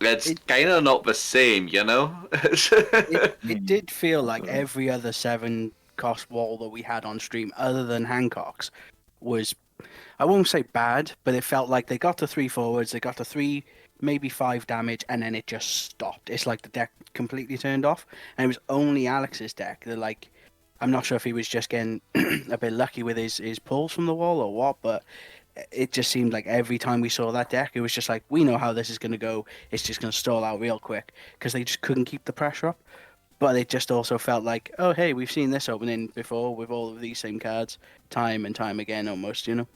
It's kind of not the same, you know? it did feel like every other 7-cost wall that we had on stream, other than Hancock's, was, I won't say bad, but it felt like they got to 3 forwards, they got to 3, maybe 5 damage, and then it just stopped. It's like the deck completely turned off, and it was only Alex's deck that, like, I'm not sure if he was just getting a bit lucky with his pulls from the wall or what, but it just seemed like every time we saw that deck, it was just like, we know how this is going to go. It's just going to stall out real quick, because they just couldn't keep the pressure up. But it just also felt like, oh, hey, we've seen this opening before with all of these same cards time and time again almost, you know?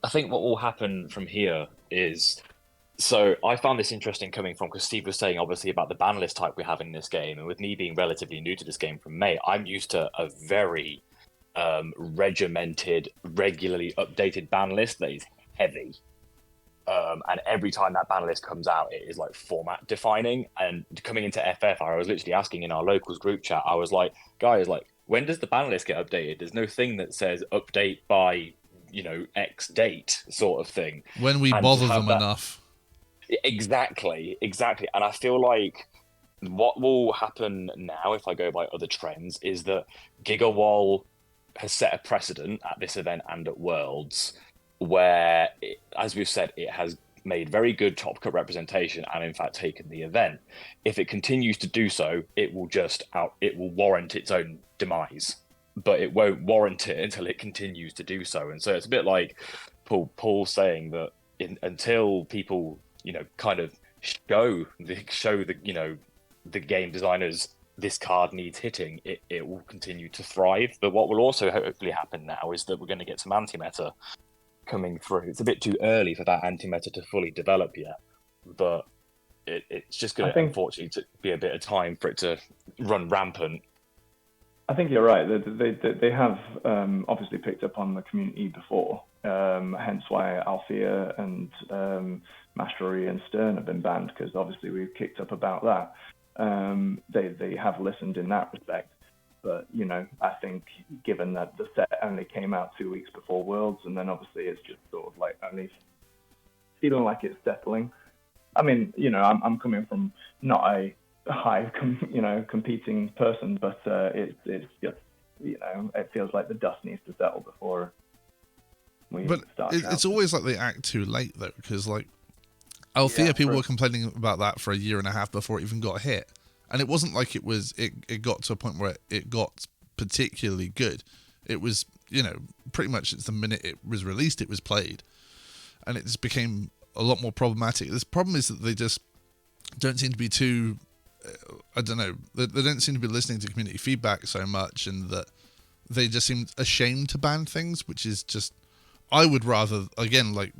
I think what will happen from here is... So I found this interesting coming from, because Steve was saying obviously about the ban list type we have in this game, and with me being relatively new to this game from May, I'm used to a very regimented, regularly updated ban list that is heavy. And every time that ban list comes out, it is like format defining. And coming into FF, I was literally asking in our locals group chat, I was like, guys, like, when does the ban list get updated? There's no thing that says update by, you know, X date sort of thing. When we bother them enough. Exactly. And I feel like what will happen now, if I go by other trends, is that Gigawall has set a precedent at this event and at Worlds where, as we've said, it has made very good top cut representation and in fact taken the event. If it continues to do so, it will warrant its own demise, but it won't warrant it until it continues to do so. And so it's a bit like Paul saying that until people, you know, kind of show the you know, the game designers this card needs hitting, it will continue to thrive. But what will also hopefully happen now is that we're going to get some anti-meta coming through. It's a bit too early for that anti-meta to fully develop yet, but it's just going to, unfortunately, to be a bit of time for it to run rampant. I think you're right. They have obviously picked up on the community before, hence why Althea and Mastery and Stern have been banned, because obviously we've kicked up about that. They have listened in that respect. But, you know, I think given that the set only came out 2 weeks before Worlds, and then obviously it's just sort of like only feeling like it's settling. I mean, you know, I'm coming from not a high, competing person, but it's just, you know, it feels like the dust needs to settle before we start. It's always like they act too late though, because like Althea, people were complaining about that for a year and a half before it even got hit, and it wasn't like it got to a point where it got particularly good. It was, you know, pretty much it's the minute it was released, it was played, and it just became a lot more problematic. This problem is that they just don't seem to be too, I don't know, they don't seem to be listening to community feedback so much, and that they just seem ashamed to ban things, which is just, I would rather, again, like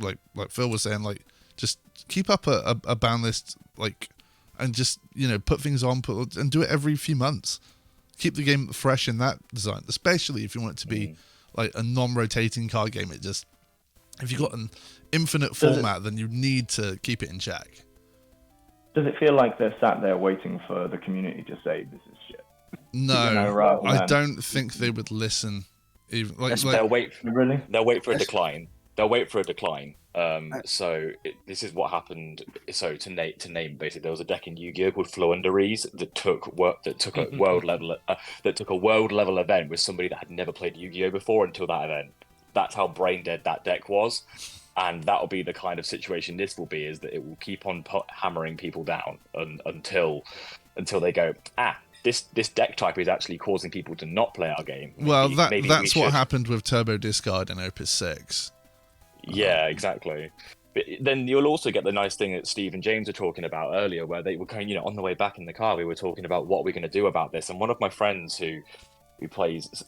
Phil was saying, like, just keep up a ban list, like, and just, you know, put things on, and do it every few months. Keep the game fresh in that design, especially if you want it to be like a non-rotating card game. It just, if you've got an infinite format, then you need to keep it in check. Does it feel like they're sat there waiting for the community to say this is shit? No, you know, I don't think they would listen. Even they'll wait. Really? They'll wait for a decline. They'll wait for a decline. So this is what happened. So to name, basically, there was a deck in Yu-Gi-Oh called Flounderies that took a world level event with somebody that had never played Yu-Gi-Oh before until that event. That's how brain dead that deck was, and that'll be the kind of situation this will be. Is that it will keep on hammering people down until they go, this deck type is actually causing people to not play our game. Maybe that's what happened with Turbo Discard in Opus 6. Yeah, exactly. But then you'll also get the nice thing that Steve and James were talking about earlier, where they were going, you know, on the way back in the car, we were talking about what we're going to do about this. And one of my friends who plays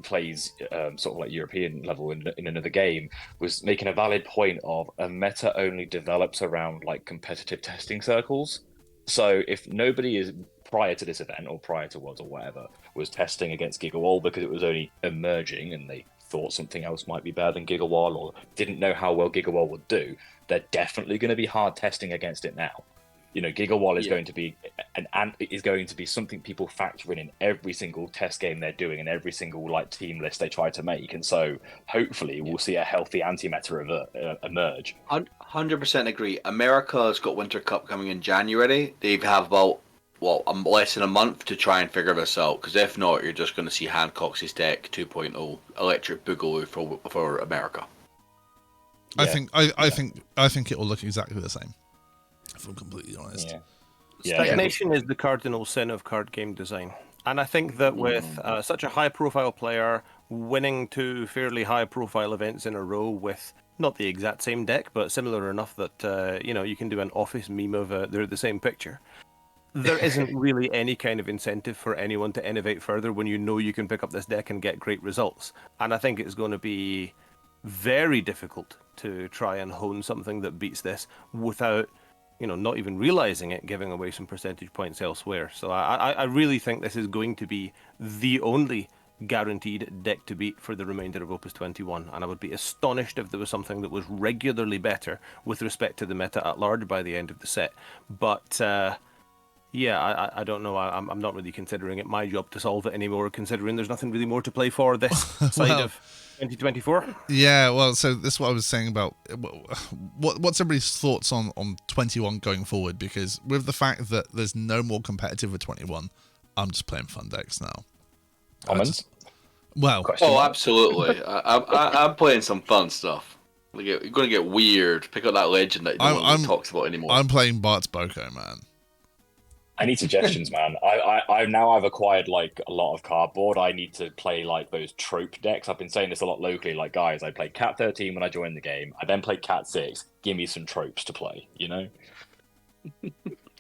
plays sort of like European level in another game, was making a valid point of a meta only develops around like competitive testing circles. So if nobody is prior to this event or prior to Worlds or whatever was testing against Gigawall because it was only emerging and they thought something else might be better than Gigawall or didn't know how well Gigawall would do, they're definitely going to be hard testing against it now. You know, Gigawall is going to be is going to be something people factor in every single test game they're doing and every single like team list they try to make, and so hopefully we'll see a healthy anti-meta emerge. 100% agree. America's got Winter Cup coming in January. They have about less than a month to try and figure this out, because if not, you're just going to see Hancock's deck 2.0 Electric Boogaloo for America. I think it will look exactly the same, if I'm completely honest. Stagnation is the cardinal sin of card game design. And I think that with such a high-profile player winning 2 fairly high-profile events in a row with not the exact same deck, but similar enough that you can do an Office meme of they're the same picture. There isn't really any kind of incentive for anyone to innovate further when you know you can pick up this deck and get great results. And I think it's going to be very difficult to try and hone something that beats this without, not even realizing it, giving away some percentage points elsewhere. So I really think this is going to be the only guaranteed deck to beat for the remainder of Opus 21, and I would be astonished if there was something that was regularly better with respect to the meta at large by the end of the set. But I don't know. I'm not really considering it my job to solve it anymore, considering there's nothing really more to play for this side of 2024. Yeah, well, so this is what I was saying about what's everybody's thoughts on 21 going forward, because with the fact that there's no more competitive with 21, I'm just playing fun decks now. Comments? Absolutely. I'm playing some fun stuff. You're going to get weird. Pick up that legend that no one talks about anymore. I'm playing Bart's Boko, man. I need suggestions, man. I've acquired like a lot of cardboard. I need to play like those trope decks. I've been saying this a lot locally. Like, guys, I played Cat 13 when I joined the game. I then played Cat 6. Give me some tropes to play,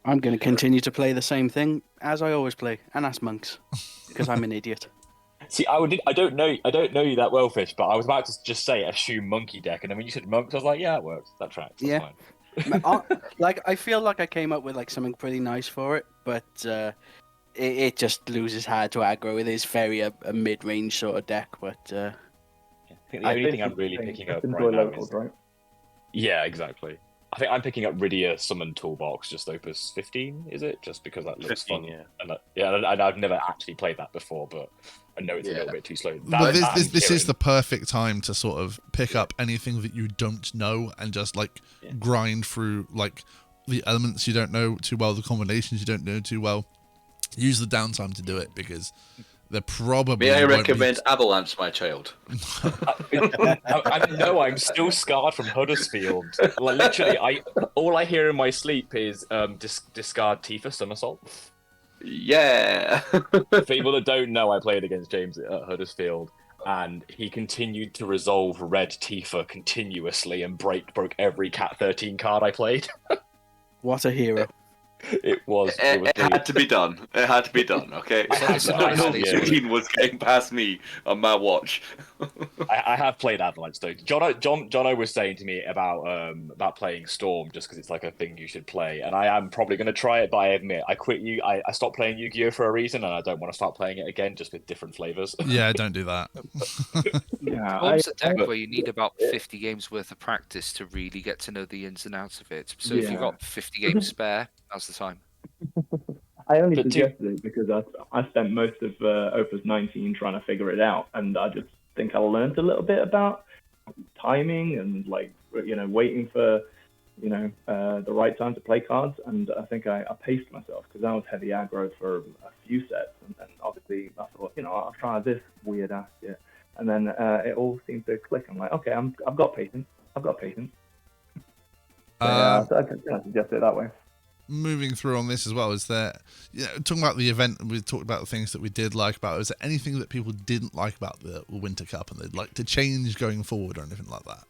I'm going to continue to play the same thing as I always play, and that's monks, because I'm an idiot. See, I don't know you that well, Fish, but I was about to just say assume monkey deck, and then when you said monks, I was like, yeah, it works. That tracks. That's fine. I feel like I came up with like something pretty nice for it, but it just loses hard to aggro. It is very a mid-range sort of deck, but I think the only thing I'm really picking up right now is... right? Yeah, exactly. I think I'm picking up Rydia Summon Toolbox, just Opus 15, is it? Just because that looks 15, fun. yeah. And I've never actually played that before, but I know it's a little bit too slow. Well, this is the perfect time to sort of pick up anything that you don't know and just grind through like the elements you don't know too well, the combinations you don't know too well. Use the downtime to do it, because they're probably... May I recommend Avalanche, my child? I know, I'm still scarred from Huddersfield. Like, literally, all I hear in my sleep is discard Tifa Somersault. Yeah. For people that don't know, I played against James at Huddersfield, and he continued to resolve red Tifa continuously and broke every Cat 13 card I played. What a hero. It had to be done. It had to be done, okay? 13 was getting past me on my watch. I have played Avalanche though. Jono was saying to me about playing Storm just because it's like a thing you should play, and I am probably going to try it. But I admit I stopped playing Yu-Gi-Oh for a reason, and I don't want to start playing it again just with different flavors. Yeah, don't do that. Storm's a deck where you need about 50 games worth of practice to really get to know the ins and outs of it. So if you've got 50 games spare, now's the time. I only suggested it because I spent most of Opus 19 trying to figure it out, and I just think I learned a little bit about timing and waiting for the right time to play cards, and I think I paced myself because I was heavy aggro for a few sets, and then obviously I thought I'll try this weird ass shit, and then it all seemed to click. I'm like, okay, I've got patience. So I suggest it that way. Moving through on this as well, is there, talking about the event, we talked about the things that we did like about it. Is there anything that people didn't like about the Winter Cup and they'd like to change going forward or anything like that?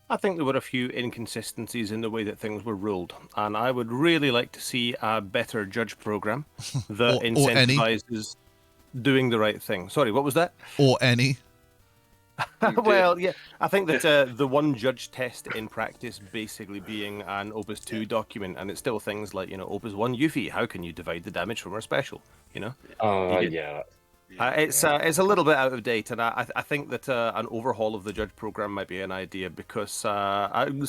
I think there were a few inconsistencies in the way that things were ruled, and I would really like to see a better judge program that incentivizes. doing the right thing. Sorry, what was that? Or any. Well, yeah, I think that the one judge test in practice basically being an Opus 2 document, and it's still things like, Opus 1 Yuffie, how can you divide the damage from our special, Yeah. It's a little bit out of date, and I think that an overhaul of the judge program might be an idea, because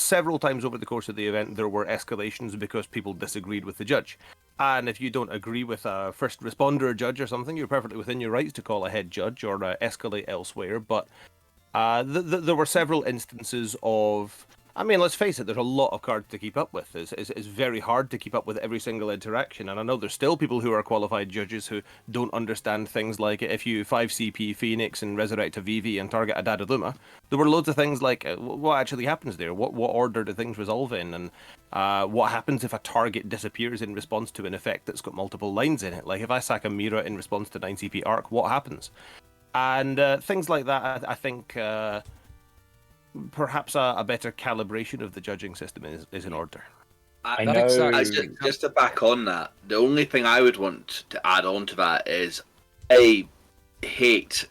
several times over the course of the event there were escalations because people disagreed with the judge. And if you don't agree with a first responder judge or something, you're perfectly within your rights to call a head judge or escalate elsewhere. But there were several instances of, let's face it, there's a lot of cards to keep up with. It's very hard to keep up with every single interaction. And I know there's still people who are qualified judges who don't understand things like if you 5CP Phoenix and resurrect a VV and target a Dadaluma, there were loads of things like what actually happens there? What order do things resolve in? And what happens if a target disappears in response to an effect that's got multiple lines in it? Like if I sack a Mira in response to 9CP Arc, what happens? And things like that, I think perhaps a better calibration of the judging system is in order. I know. Just to back on that, the only thing I would want to add on to that is I hate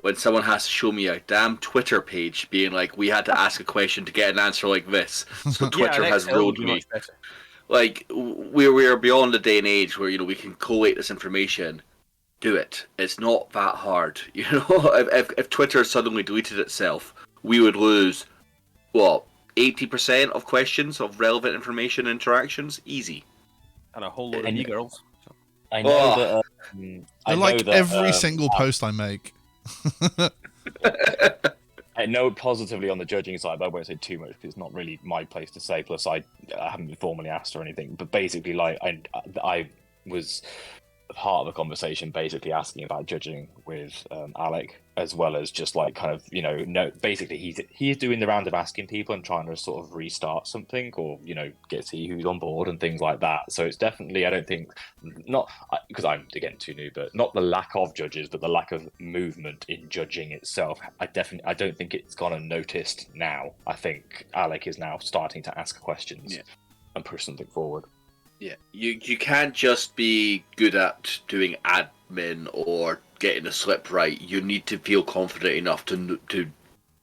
when someone has to show me a damn Twitter page being like, we had to ask a question to get an answer like this. So Twitter has ruled me. Like, we're beyond the day and age where, we can collate this information. Do it. It's not that hard. If Twitter suddenly deleted itself, we would lose, 80% of questions of relevant information interactions? Easy. And a whole lot of e-girls. I know that... every single post I make. I know positively on the judging side, but I won't say too much because it's not really my place to say. Plus, I haven't been formally asked or anything. But basically, I was part of the conversation basically asking about judging with Alec, as well as just basically he's doing the round of asking people and trying to sort of restart something or get see who's on board and things like that. So it's definitely, I don't think, not because I'm again too new, but not the lack of judges, but the lack of movement in judging itself. I don't think it's gone unnoticed now. I think Alec is now starting to ask questions and push something forward. Yeah, you can't just be good at doing admin or getting the slip right. You need to feel confident enough to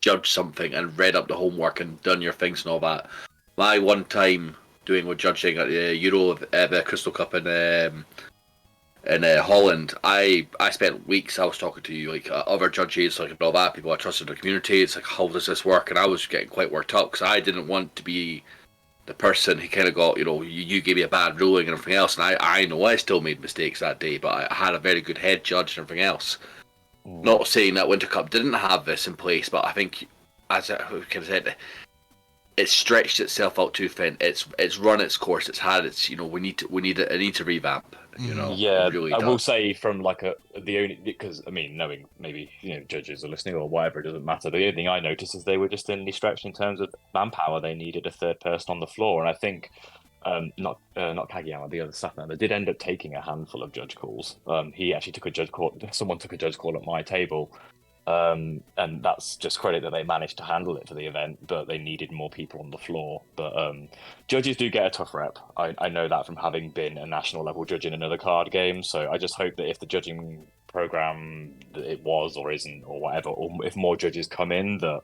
judge something and read up the homework and done your things and all that. My one time doing with judging at the Euro the Crystal Cup in Holland, I spent weeks. I was talking to other judges, and all that people I trusted in the community. It's like, how does this work? And I was getting quite worked up because I didn't want to be the person who kind of got, you gave me a bad ruling and everything else, and I know I still made mistakes that day, but I had a very good head judge and everything else. Not saying that Winter Cup didn't have this in place, but I think, as I kind of said, it's stretched itself out too thin. It's run its course. It's had its, it needs a revamp. Yeah, really I will say from the only, because knowing maybe judges are listening or whatever, it doesn't matter. The only thing I noticed is they were just thinly stretched in terms of manpower. They needed a third person on the floor, and I think not Kageyama, the other staff member, did end up taking a handful of judge calls. He actually took a judge call. Someone took a judge call at my table. And that's just credit that they managed to handle it for the event, but they needed more people on the floor. But judges do get a tough rep. I know that from having been a national level judge in another card game. So I just hope that if the judging program that it was or isn't or whatever, or if more judges come in, that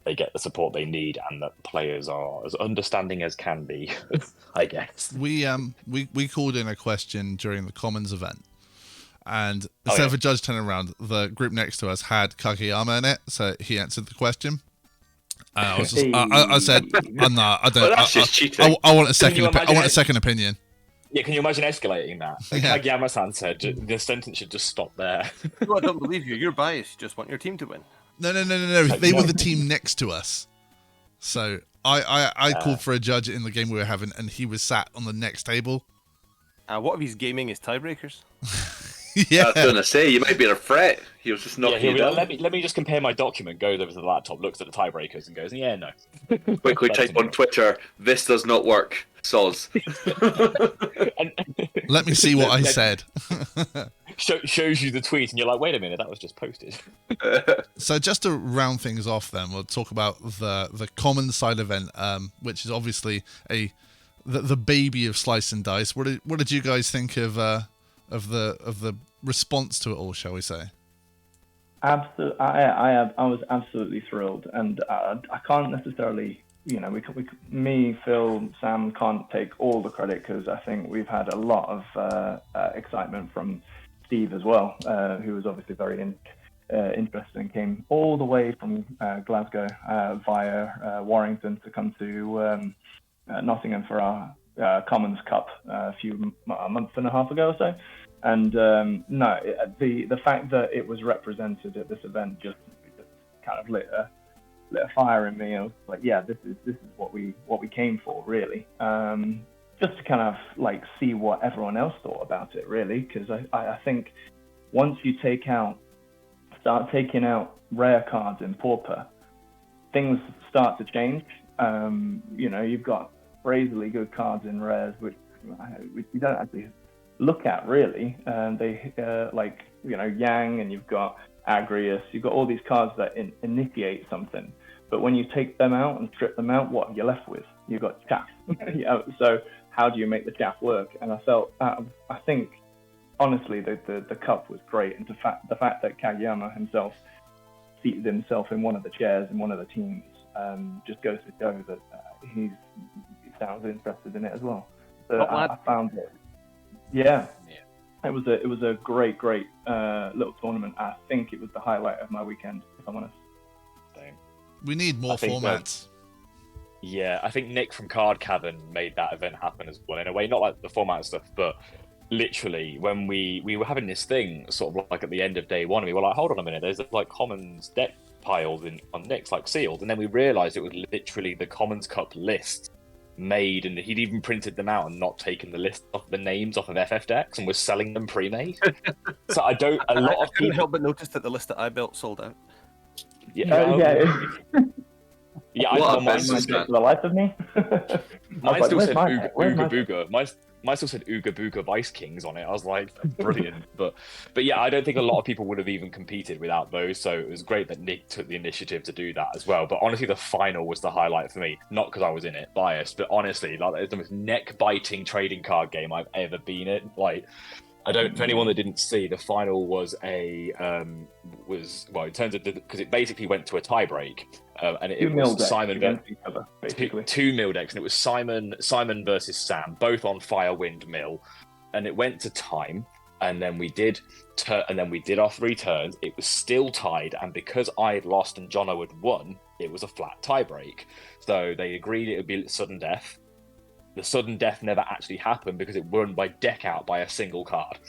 they get the support they need and that players are as understanding as can be. I guess we called in a question during the Commons event. And instead of a judge turning around, the group next to us had Kageyama in it, so he answered the question. I said, "I'm not. I don't. Well, that's just cheating. I want a second. I want a second opinion." Yeah, can you imagine escalating that? Kageyama-san said the sentence should just stop there. Well, I don't believe you. You're biased. You just want your team to win. No. They were the team next to us. So I called for a judge in the game we were having, and he was sat on the next table. What if he's gaming his tiebreakers? Yeah, I was going to say, you might be a threat. He was just knocking you down. Let me just compare my document, goes over to the laptop, looks at the tiebreakers and goes, yeah, no. Quickly type on Twitter, this does not work, soz. Let me see what I said. Shows you the tweet and you're like, wait a minute, that was just posted. So just to round things off then, we'll talk about the common side event, which is obviously the baby of Slice and Dice. What did you guys think of the response to it all, shall we say? Absolutely, I was absolutely thrilled, and I can't necessarily, me, Phil, Sam can't take all the credit because I think we've had a lot of excitement from Steve as well, who was obviously very interested and came all the way from Glasgow via Warrington to come to Nottingham for our Commons Cup a month and a half ago or so. And the fact that it was represented at this event just kind of lit a fire in me. I was like, yeah, this is what we came for, really. Just to kind of like see what everyone else thought about it, really, because I think once you start taking out rare cards in Pauper, things start to change. You've got crazily good cards in rares, which you don't actually look at, really. They Yang, and you've got Agrius, you've got all these cards that initiate something. But when you take them out and strip them out, what are you left with? You've got chaff. So how do you make the chaff work? And I think, honestly, the cup was great. And the fact that Kageyama himself seated himself in one of the chairs in one of the teams just goes to show that he sounds interested in it as well. So I found it. Yeah. It was a great little tournament. I think it was the highlight of my weekend, if I'm honest. Same. We need more formats. Yeah, I think Nick from Card Cavern made that event happen as well, in a way, not like the format stuff, but literally when we were having this thing sort of like at the end of day one, and we were like, hold on a minute, there's like Commons deck piles on Nick's like sealed, and then we realised it was literally the Commons Cup list made, and he'd even printed them out and not taken the list of the names off of FF decks and was selling them pre-made. So I couldn't help but notice that the list that I built sold out. Yeah. Yeah, I what mine the life of me. Mine still said Ooga Booga. Mine still said Ooga Booga Vice Kings on it. I was like, brilliant. But yeah, I don't think a lot of people would have even competed without those. So it was great that Nick took the initiative to do that as well. But honestly, the final was the highlight for me. Not because I was in it, biased, but honestly, like, it's the most neck-biting trading card game I've ever been in. Like, for anyone that didn't see, the final was it turns out because it basically went to a tiebreak, and it was Simon basically 2 mill decks, and it was Simon versus Sam, both on Fire, Wind, Mill, and it went to time, and then we did our 3 turns. It was still tied, and because I had lost and Jono had won, it was a flat tiebreak. So they agreed it would be sudden death. The sudden death never actually happened because it won by deck out by a single card.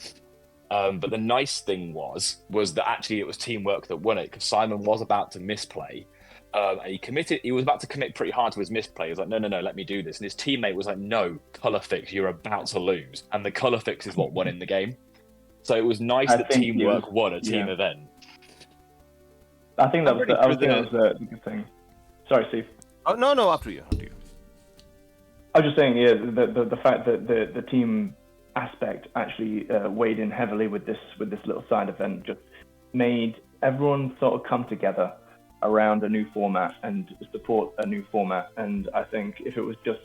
But the nice thing was that actually it was teamwork that won it, because Simon was about to misplay. And he was about to commit pretty hard to his misplay. He was like, no, let me do this. And his teammate was like, no, colour fix, you're about to lose. And the colour fix is what won in the game. So it was nice that teamwork won a team event. I think that was a good thing. Sorry, Steve. Oh, no, after you. I was just saying, yeah, the fact that the team aspect actually weighed in heavily with this little side event just made everyone sort of come together around a new format and support a new format. And I think if it was just,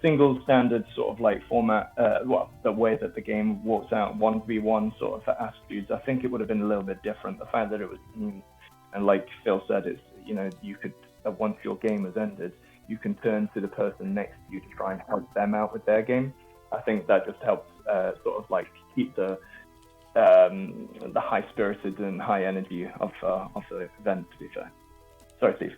single standard sort of like format, the way that the game walks out 1v1 sort of attitudes, I think it would have been a little bit different. The fact that it was team, and like Phil said, it's, you could, once your game has ended, you can turn to the person next to you to try and help them out with their game. I think that just helps sort of like keep the high-spirited and high energy of the event, to be fair. Sorry, Steve.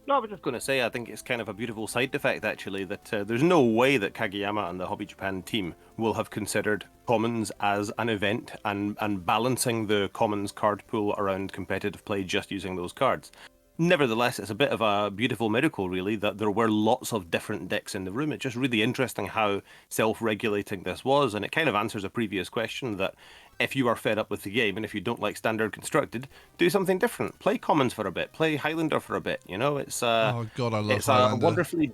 No, I was just going to say, I think it's kind of a beautiful side effect, actually, that there's no way that Kageyama and the Hobby Japan team will have considered Commons as an event and balancing the Commons card pool around competitive play just using those cards. Nevertheless, it's a bit of a beautiful miracle, really, that there were lots of different decks in the room. It's just really interesting how self-regulating this was, and it kind of answers a previous question that if you are fed up with the game and if you don't like standard constructed, do something different. Play Commons for a bit. Play Highlander for a bit. It's oh god, I love it's Highlander. A wonderfully.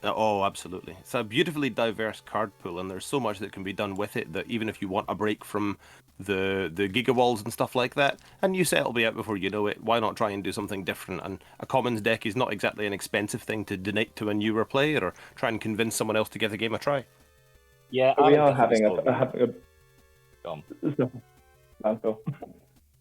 Oh, absolutely. It's a beautifully diverse card pool, and there's so much that can be done with it that even if you want a break from the Giga Walls and stuff like that, a new set will be out before you know it. Why not try and do something different? And a Commons deck is not exactly an expensive thing to donate to a newer player or try and convince someone else to give the game a try. Yeah, we are having That's cool.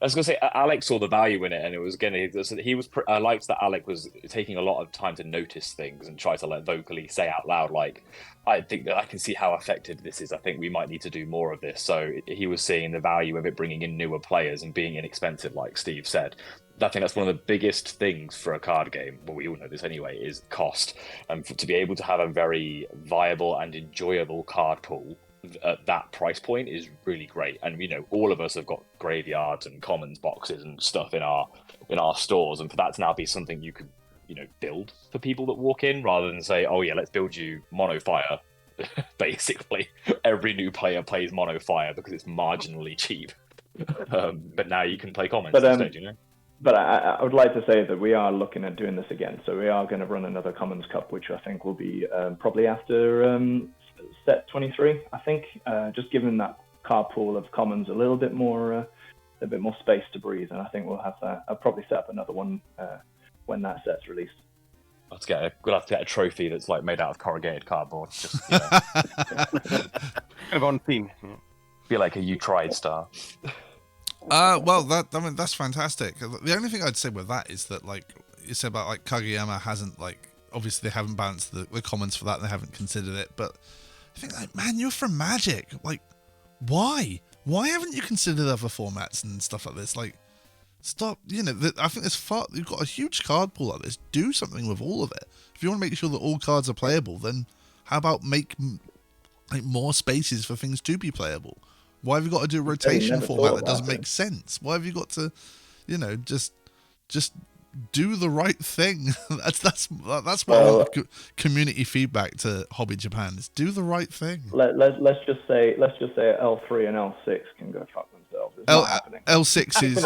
I was gonna say Alec saw the value in it, and it was again I liked that Alec was taking a lot of time to notice things and try to like vocally say out loud, like, I think that I can see how effective this is. I think we might need to do more of this. So he was seeing the value of it bringing in newer players and being inexpensive, like Steve said. I think that's one of the biggest things for a card game. Well, we all know this anyway, is cost, and to be able to have a very viable and enjoyable card pool at that price point is really great. And all of us have got graveyards and commons boxes and stuff in our stores, and for that to now be something you could build for people that walk in, rather than say, oh yeah, let's build you mono fire. Basically every new player plays mono fire because it's marginally cheap, but now you can play commons instead. But I would like to say that we are looking at doing this again, so we are going to run another Commons Cup, which I think will be probably after set 23, I think, just giving that card pool of commons a little bit more space to breathe, and I think we'll have that. I'll probably set up another one when that set's released. We'll have to get a trophy that's like made out of corrugated cardboard. Just kind of on theme. Be like a "You Tried" star. Well, that's fantastic. The only thing I'd say with that is that, like you said about like Kageyama hasn't, like, obviously they haven't balanced the comments for that, and they haven't considered it, but I think, like, man, you're from Magic. Like, why haven't you considered other formats and stuff like this? Like, stop. I think you've got a huge card pool like this. Do something with all of it. If you want to make sure that all cards are playable, then how about make like more spaces for things to be playable? Why have you got to do a rotation format that doesn't make sense? Why have you got to, just do the right thing? that's my community feedback to Hobby Japan is do the right thing. Let's just say L3 and L6 can go fuck themselves. It's not happening. L6 is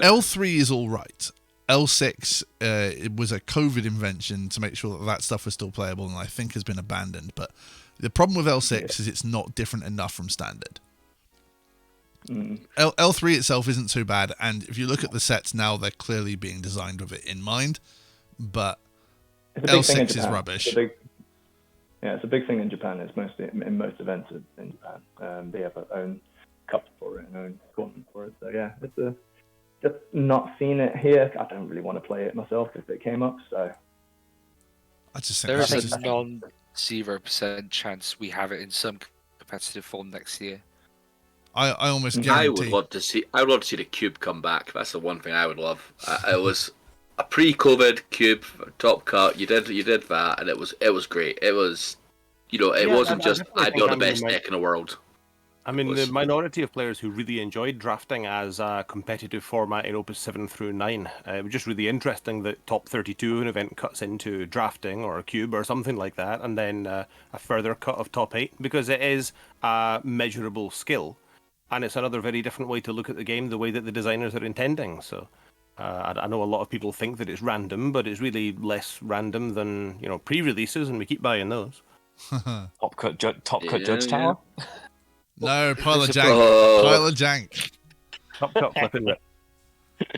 L3 is all right. L6 it was a COVID invention to make sure that stuff was still playable, and I think has been abandoned. But the problem with L6 is it's not different enough from standard. L3 itself isn't too bad, and if you look at the sets now, they're clearly being designed with it in mind, but L6 is rubbish. It's a big thing in Japan. It's mostly in most events in Japan. They have their own cups for it and own tournament for it. So yeah, it's just not seen it here. I don't really want to play it myself if it came up. So I just think there is a non-0% chance we have it in some competitive form next year. I almost guarantee. I would love to see the cube come back. That's the one thing I would love. It was a pre-COVID cube top cut. You did that, and it was great. It was, it wasn't just I'd got the best deck in the world. I mean, the minority of players who really enjoyed drafting as a competitive format in Opus 7 through 9. It was just really interesting that top 32 an event cuts into drafting or a cube or something like that, and then a further cut of top 8, because it is a measurable skill. And it's another very different way to look at the game, the way that the designers are intending. So I know a lot of people think that it's random, but it's really less random than pre-releases, and we keep buying those. Top cut Judge Tower? No, pile of jank. Top flipping it.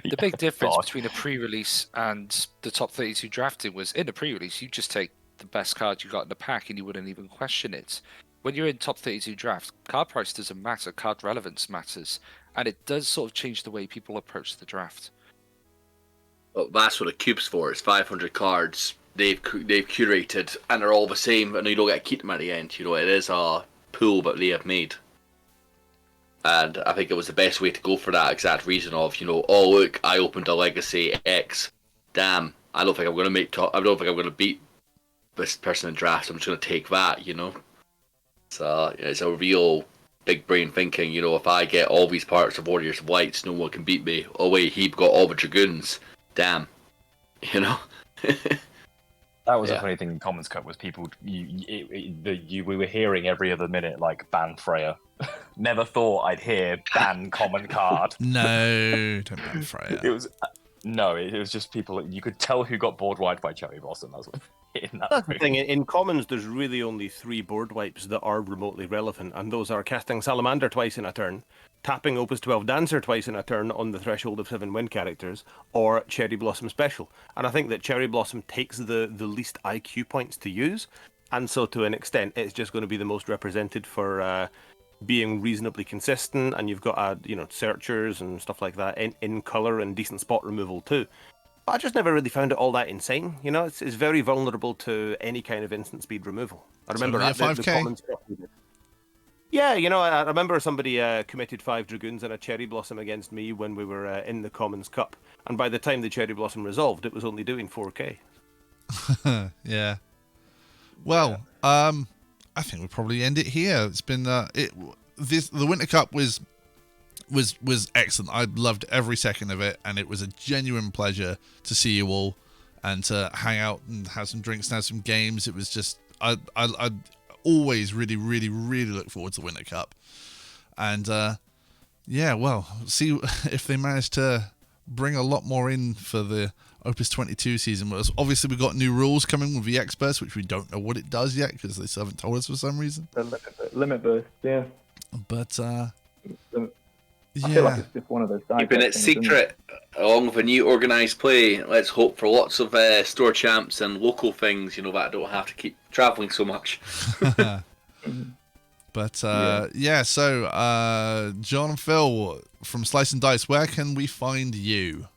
The big difference between a pre-release and the top 32 drafting was, in a pre-release, you just take the best card you got in the pack and you wouldn't even question it. When you're in top 32 draft, card price doesn't matter, card relevance matters, and it does sort of change the way people approach the draft. Well, that's what a cube's for. It's 500 cards. They've curated, and they're all the same, and you don't get to keep them at the end. It is a pool that they have made. And I think it was the best way to go for that exact reason of, oh look, I opened a Legacy X. Damn, I don't think I'm going to beat this person in draft. I'm just going to take that, So it's a real big brain thinking, if I get all these parts of Warriors of Lights, no one can beat me. Oh wait, he got all the Dragoons. Damn. That was a funny thing in Commons Cup, was people, we were hearing every other minute, like, ban Freya. Never thought I'd hear ban common card. No, don't ban Freya. It was just people, you could tell who got board wiped by Cherry Blossom. That's the thing. In Commons, there's really only 3 board wipes that are remotely relevant, and those are casting Salamander twice in a turn, tapping Opus 12 Dancer twice in a turn on the threshold of 7 win characters, or Cherry Blossom Special. And I think that Cherry Blossom takes the least IQ points to use, and so to an extent, it's just going to be the most represented for being reasonably consistent, and you've got searchers and stuff like that in color and decent spot removal too. But I just never really found it all that insane. It's very vulnerable to any kind of instant speed removal. I remember at the comments. Yeah, I remember somebody committed 5 Dragoons and a Cherry Blossom against me when we were in the Commons Cup, and by the time the Cherry Blossom resolved, it was only doing 4k. Yeah. Well, I think we'll probably end it here. It's been the Winter Cup was excellent. I loved every second of it, and it was a genuine pleasure to see you all and to hang out and have some drinks and have some games. It was just I always really, really, really look forward to the Winter Cup. And see if they manage to bring a lot more in for the Opus 22 season. Obviously, we've got new rules coming with the experts, which we don't know what it does yet because they still haven't told us for some reason. The limit burst, yeah. But I feel like it's just one of those keeping it secret, along with a new organised play. Let's hope for lots of store champs and local things, that I don't have to keep travelling so much. But so John and Phil from Slice and Dice, where can we find you?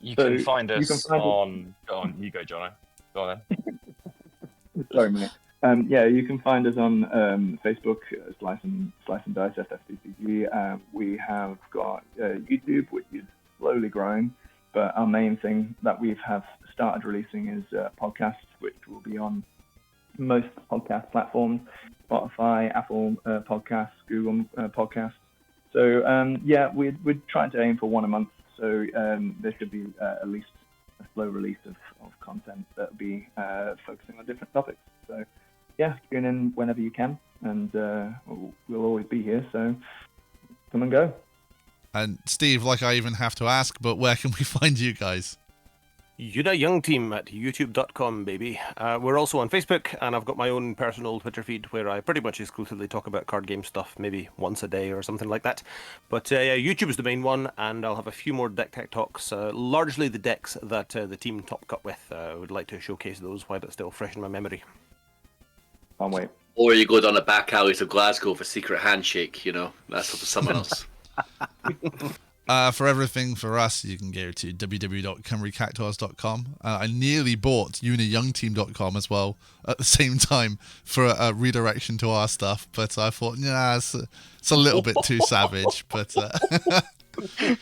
You can find us on... Go on, you go, Jono. Go on then. Sorry, mate. You can find us on Facebook, Slice and Dice, FFTCG. We have got YouTube, which is slowly growing, but our main thing that we have started releasing is podcasts, which will be on most podcast platforms, Spotify, Apple Podcasts, Google Podcasts. So we're trying to aim for one a month. So there should be at least a slow release of content that will be focusing on different topics. So tune in whenever you can, and we'll always be here. So come and go. And Steve, like I even have to ask, but where can we find you guys? Yuda Young Team at youtube.com, baby. We're also on Facebook, and I've got my own personal Twitter feed where I pretty much exclusively talk about card game stuff, maybe once a day or something like that. But YouTube is the main one, and I'll have a few more deck tech talks, largely the decks that the team top cut with. I would like to showcase those while it's still fresh in my memory. Can't wait. Or you go down the back alleys of Glasgow for secret handshake, that's up to someone else. For everything for us, you can go to www.cymrucactuars.com. I nearly bought uniyoungteam.com as well at the same time for a redirection to our stuff, but I thought, it's a little bit too savage. But it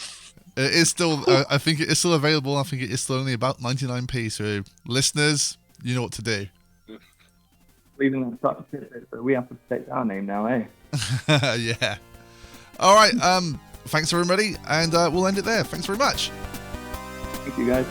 is still, I think it is still available. I think it is still only about 99p. So listeners, you know what to do. Leaving that start to fit, but we have to protect our name now, eh? Yeah. All right. Thanks everybody, and we'll end it there. Thanks very much. Thank you, guys.